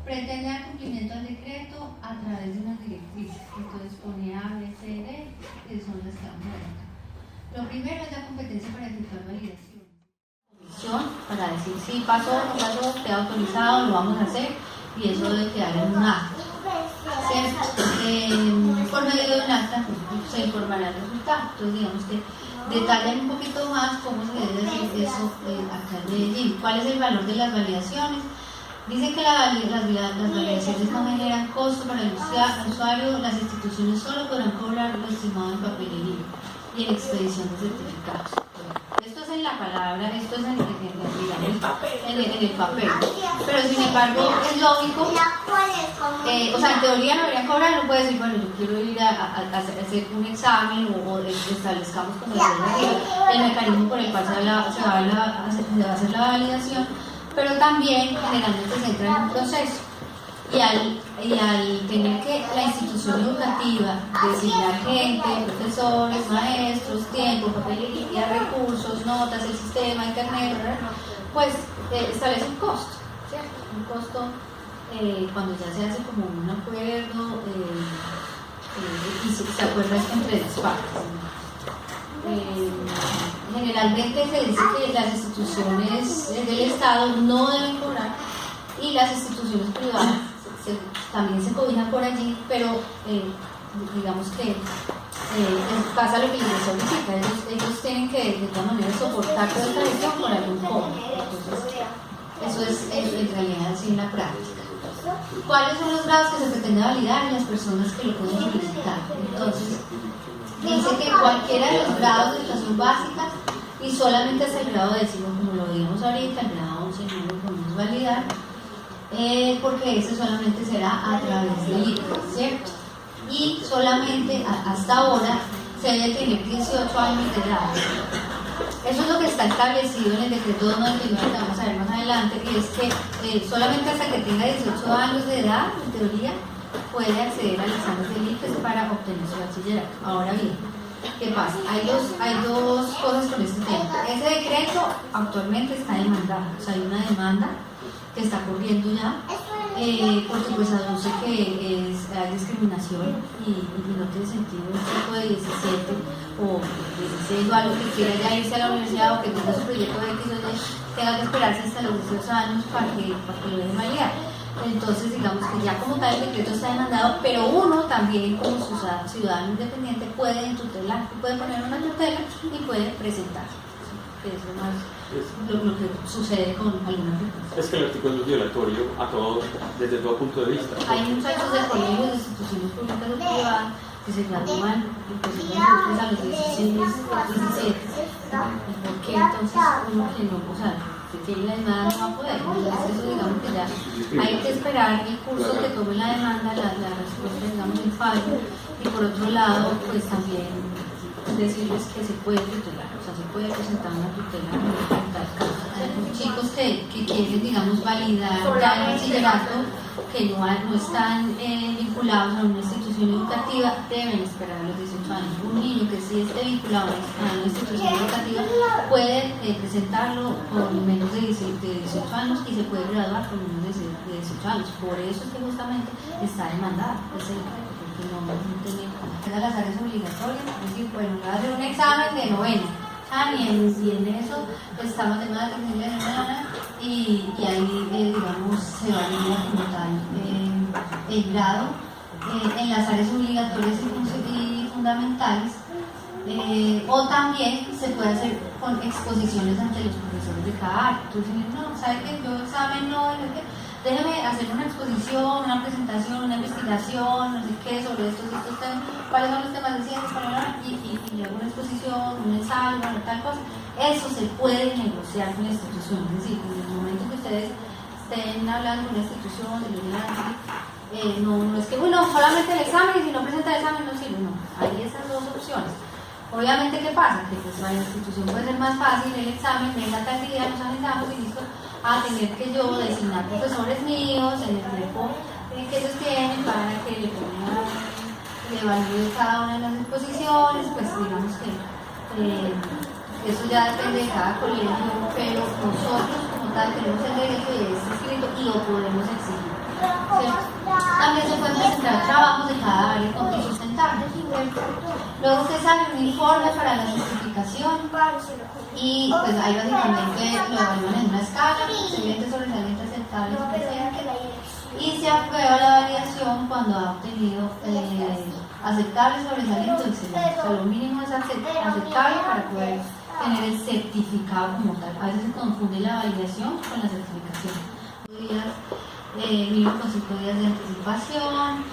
Pretende dar cumplimiento al decreto a través de unas directrices. Entonces pone A, B, C, D, que son las que vamos a ver acá. Lo primero es la competencia para efectuar validación. Para decir si pasó, no pasó, queda autorizado, lo vamos a hacer, y eso debe quedar en un acta. Por medio de un acta se informará el resultado. Entonces digamos que detallan un poquito más cómo se debe decir eso acá en Medellín. ¿Cuál es el valor de las validaciones? Dice que las validaciones no generan costo para el usuario, las instituciones solo podrán cobrar lo estimado en papelería y en expedición de certificados. Esto es en la palabra, esto es en el papel. Pero sin embargo es lógico, o sea, en teoría no deberían cobrar, no puede decir, bueno, yo quiero ir a hacer un examen o establezcamos como el mecanismo por el cual se va a hacer la validación, pero también generalmente se entra en un proceso. Y al tener que la institución educativa designar gente, profesores, maestros, tiempo, papelería, recursos, notas, el sistema, internet, pues establece un costo, ¿cierto? Un costo cuando ya se hace como un acuerdo y se acuerda esto entre las partes. Generalmente se dice que las instituciones del Estado no deben cobrar y las instituciones privadas también se cobijan por allí, pero digamos que pasa lo que les solicita, ellos tienen que de todas maneras soportar toda esta gestión por algún cobro. Entonces eso es en realidad así en la práctica. ¿Cuáles son los grados que se pretende validar y las personas que lo pueden solicitar? Entonces dice que cualquiera de los grados de educación básica y solamente hasta el grado 10º, como lo vimos ahorita, el grado 11 no lo podemos validar, porque ese solamente será a través del ICE, ¿cierto? Y solamente hasta ahora se debe tener 18 años de edad. Eso es lo que está establecido en el decreto 299 que vamos a ver más adelante, que es que solamente hasta que tenga 18 años de edad, en teoría, puede acceder al examen del ICE para obtener su bachillerato. Ahora bien, ¿qué pasa? Hay dos cosas con este tema. Ese decreto actualmente está demandado, o sea, hay una demanda que está corriendo ya, porque pues aduce que hay discriminación y no tiene sentido un chico de 17 o 16 o algo que quiera ya irse a la universidad o que tenga su proyecto de X o Y, tenga que esperarse hasta los 18 años para que lo dejen validar. Entonces, digamos que ya como tal el decreto está demandado, pero uno también como ciudadano independiente puede tutelar, puede poner una tutela y puede presentar. Que es lo que sucede con algunas personas. Es que el artículo es violatorio a todos, desde todo punto de vista. Hay muchachos de colegios, de instituciones públicas o privadas que se gradúan y pues a los 16, 17. ¿Y por qué entonces uno que no, o sea, que tiene la demanda no va a poder? Entonces eso digamos que ya hay que esperar el curso que tome la demanda, la respuesta digamos del fallo, y por otro lado pues también decirles que se puede tutelar, o sea, se puede presentar una tutela en tal caso. Los chicos que quieren, digamos, validar ya el bachillerato, que no están vinculados a una institución educativa, deben esperar a los 18 años. Un niño que sí esté vinculado a una institución educativa puede presentarlo con menos de 18 años y se puede graduar con menos de 18 años. Por eso es que justamente está demandado ese decreto, porque no tiene las áreas obligatorias, es decir, bueno, le va a hacer un examen de noveno. Y en eso estamos en una tecnología y ahí, digamos, se valida como tal el grado en las áreas obligatorias y fundamentales, o también se puede hacer con exposiciones ante los profesores de cada área. Entonces, no, ¿sabe qué? Yo examen no, déjeme hacer una exposición, una presentación, una investigación, no sé qué, sobre estos temas, cuáles son los temas de ciencias, y hago una exposición, un ensayo, tal cosa. Eso se puede negociar con la institución. Es decir, en el momento que ustedes estén hablando con la institución, no es que, bueno, solamente el examen y si no presenta el examen no sirve, no. Hay esas dos opciones. Obviamente, ¿qué pasa? Que pues para la institución puede ser más fácil el examen, venga tal día, nos agendamos y listo, a tener que yo designar profesores míos en el grupo que ellos tienen para que le evalúe cada una de las exposiciones, pues digamos que eso ya depende de cada colegio, pero nosotros como tal tenemos el derecho de este escrito y lo podemos exigir. ¿Cierto? También se pueden presentar trabajos de cada área con que sustentar. Luego se sale un informe para la certificación y pues ahí básicamente lo evalúan en una escala, excelente, sobresaliente, aceptable, suficiente, y se aprueba la validación cuando ha obtenido aceptable, sobresaliente o excelente. O sea, lo mínimo es aceptable para poder tener el certificado como tal. A veces se confunde la validación con la certificación. Mínimo con 5 días de anticipación,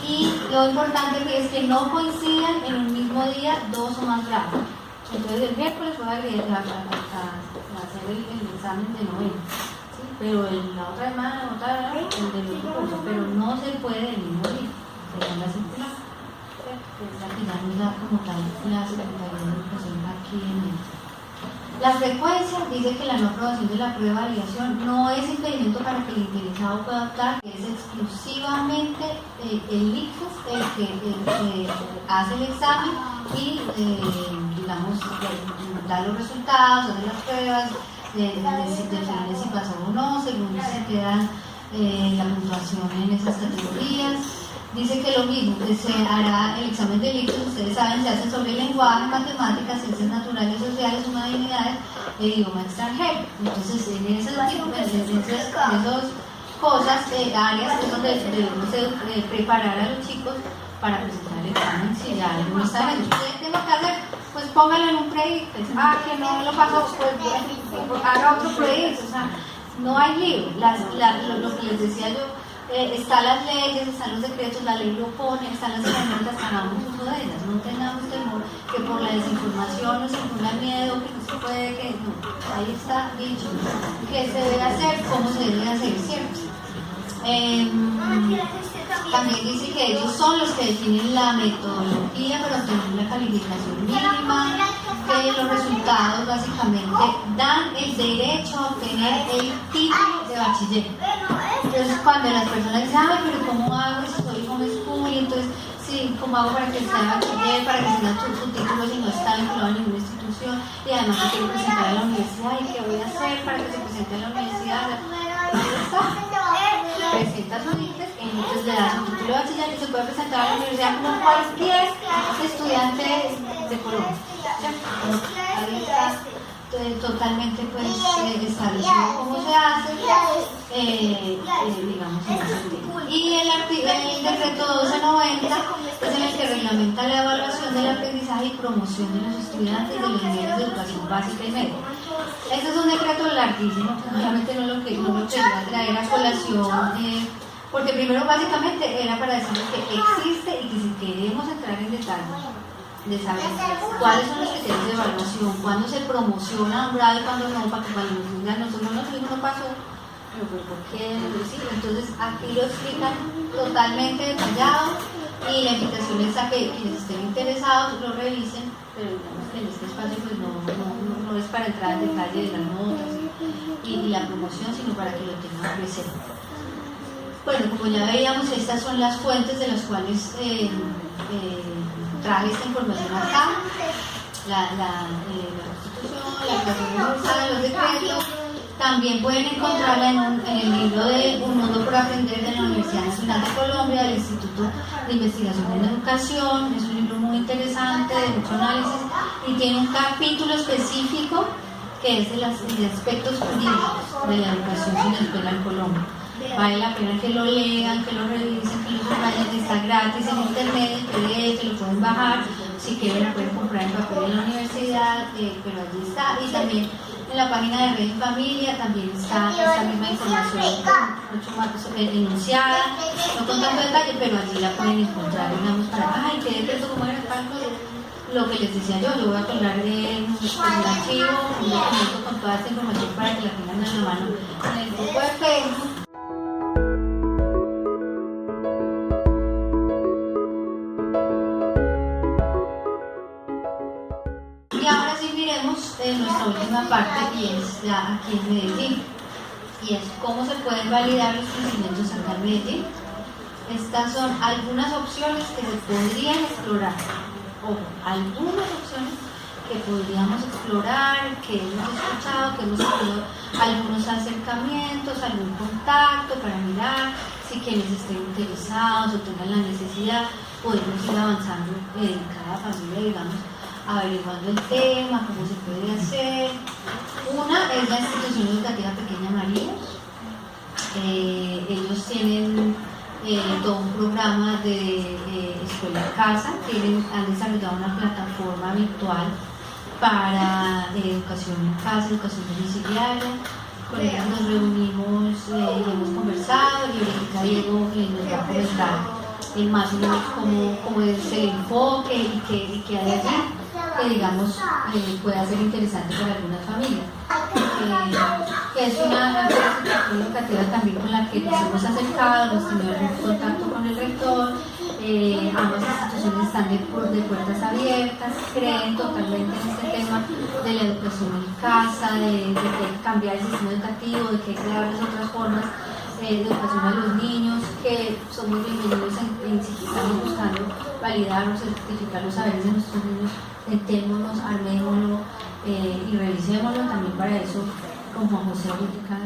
y lo importante es que no coincidan en un mismo día dos o más grados. Entonces el miércoles voy a hacer el examen de noveno, ¿sí? Pero en la otra semana, el del otro curso, pero no se puede el mismo día, según la circular. Pues aquí ya nos da como tal la Secretaría de Educación aquí en el. La frecuencia dice que la no aprobación de la prueba de validación no es impedimento para que el interesado pueda optar, es exclusivamente el ICFES el que hace el examen y, digamos, da los resultados, hace las pruebas, define si pasó o no, según se queda la puntuación en esas categorías. Dice que lo mismo, que se hará el examen de ICFES, ustedes saben, se hace sobre lenguaje, matemáticas, ciencias naturales, sociales, humanidades e idioma extranjero. Entonces, en esas cosas, áreas es donde debemos preparar a los chicos para presentar el examen. Si ya no está bien, ustedes tengo que hacer, pues póngalo en un proyecto. Que no lo pasó, pues haga otro proyecto. O sea, no hay lío. Lo que les decía yo. Están las leyes, están los decretos, la ley lo pone, están las herramientas, hagamos uso de ellas, no tengamos temor que por la desinformación nos infunda miedo, que no se puede, que no, ahí está dicho, qué se debe hacer, cómo se debe hacer, ¿cierto? También dice que ellos son los que definen la metodología para obtener la calificación mínima, que los resultados básicamente dan el derecho a obtener el título de bachiller. Entonces cuando las personas dicen, ay, pero ¿cómo hago si soy homeschool? Entonces, sí, ¿cómo hago para que sea bachiller, para que tenga su título si no está vinculado a ninguna institución? Y además se quiere presentar a la universidad, ¿y qué voy a hacer para que se presente a la universidad? Presenta su ICFES, entonces le da su título de bachiller y se puede presentar a la universidad como cualquier estudiante de Colombia. Ahí está totalmente pues establecido cómo se hace, digamos, en ese tema. Y el decreto 1290 es en el que reglamenta la evaluación del aprendizaje y promoción de los estudiantes de los niveles de educación básica y media. Este es un decreto larguísimo, obviamente no lo quería traer a colación, porque primero básicamente era para decir que existe y que si queremos entrar en detalle de saber cuáles son los criterios de evaluación, cuándo se promociona un grado y cuándo no, para que cuando nos digan nosotros no pasó, pero ¿por qué? Sí, entonces aquí lo explican totalmente detallado y la invitación es a que quienes estén interesados lo revisen, pero digamos que en este espacio pues no es para entrar en detalle de las notas y la promoción, sino para que lo tengan presente. Bueno, como ya veíamos, estas son las fuentes de las cuales traje esta información acá, la Constitución, la Declaración Universal, los decretos. También pueden encontrarla en el libro de Un Mundo por Aprender de la Universidad Nacional de Colombia, del Instituto de Investigación en Educación. Es un libro muy interesante, de mucho análisis, y tiene un capítulo específico que es de los aspectos jurídicos de la educación sin escuela en Colombia. Vale la pena que lo lean, que lo revisen, que lo subrayen, está gratis en internet, en PDF, lo pueden bajar, si quieren lo pueden comprar en papel en la universidad, pero allí está. Y también en la página de Red Familia también está esta misma información mucho más enunciada, no con tanto detalle, pero allí la pueden encontrar, digamos, para, ay, qué decreto, cómo era el cálculo. Lo que les decía yo voy a colgar en un archivo, un documento con toda esta información para que la tengan en la mano en el grupo de Facebook. Y ahora sí miremos nuestra última parte, y es ya aquí en Medellín, y es cómo se pueden validar los conocimientos acá en Medellín. Estas son algunas opciones que se podrían explorar. Ojo, algunas opciones que podríamos explorar, que hemos escuchado, que hemos tenido algunos acercamientos, algún contacto para mirar, si quienes estén interesados o tengan la necesidad, podemos ir avanzando en cada familia, digamos, averiguando el tema, cómo se puede hacer. Una es la Institución Educativa Pequeña Marías. Ellos tienen todo un programa de escuela en casa, han desarrollado una plataforma virtual para educación en casa, educación domiciliaria. Con ellos nos reunimos y hemos conversado, y ahorita Diego nos va a comentar más o menos cómo es el enfoque y qué hay allí, que digamos pueda ser interesante para algunas familias. Que es una institución educativa también con la que nos hemos acercado, hemos tenido algún contacto con el rector. Ambas instituciones están de puertas abiertas, creen totalmente en este tema de la educación en casa, de que hay que cambiar el sistema educativo, de que hay que darles otras formas de educación a los niños, que somos bienvenidos si estamos buscando validar o certificar los saberes de nuestros niños. Sentémonos, armémoslo y revisémoslo. También para eso con Juan José Rutica.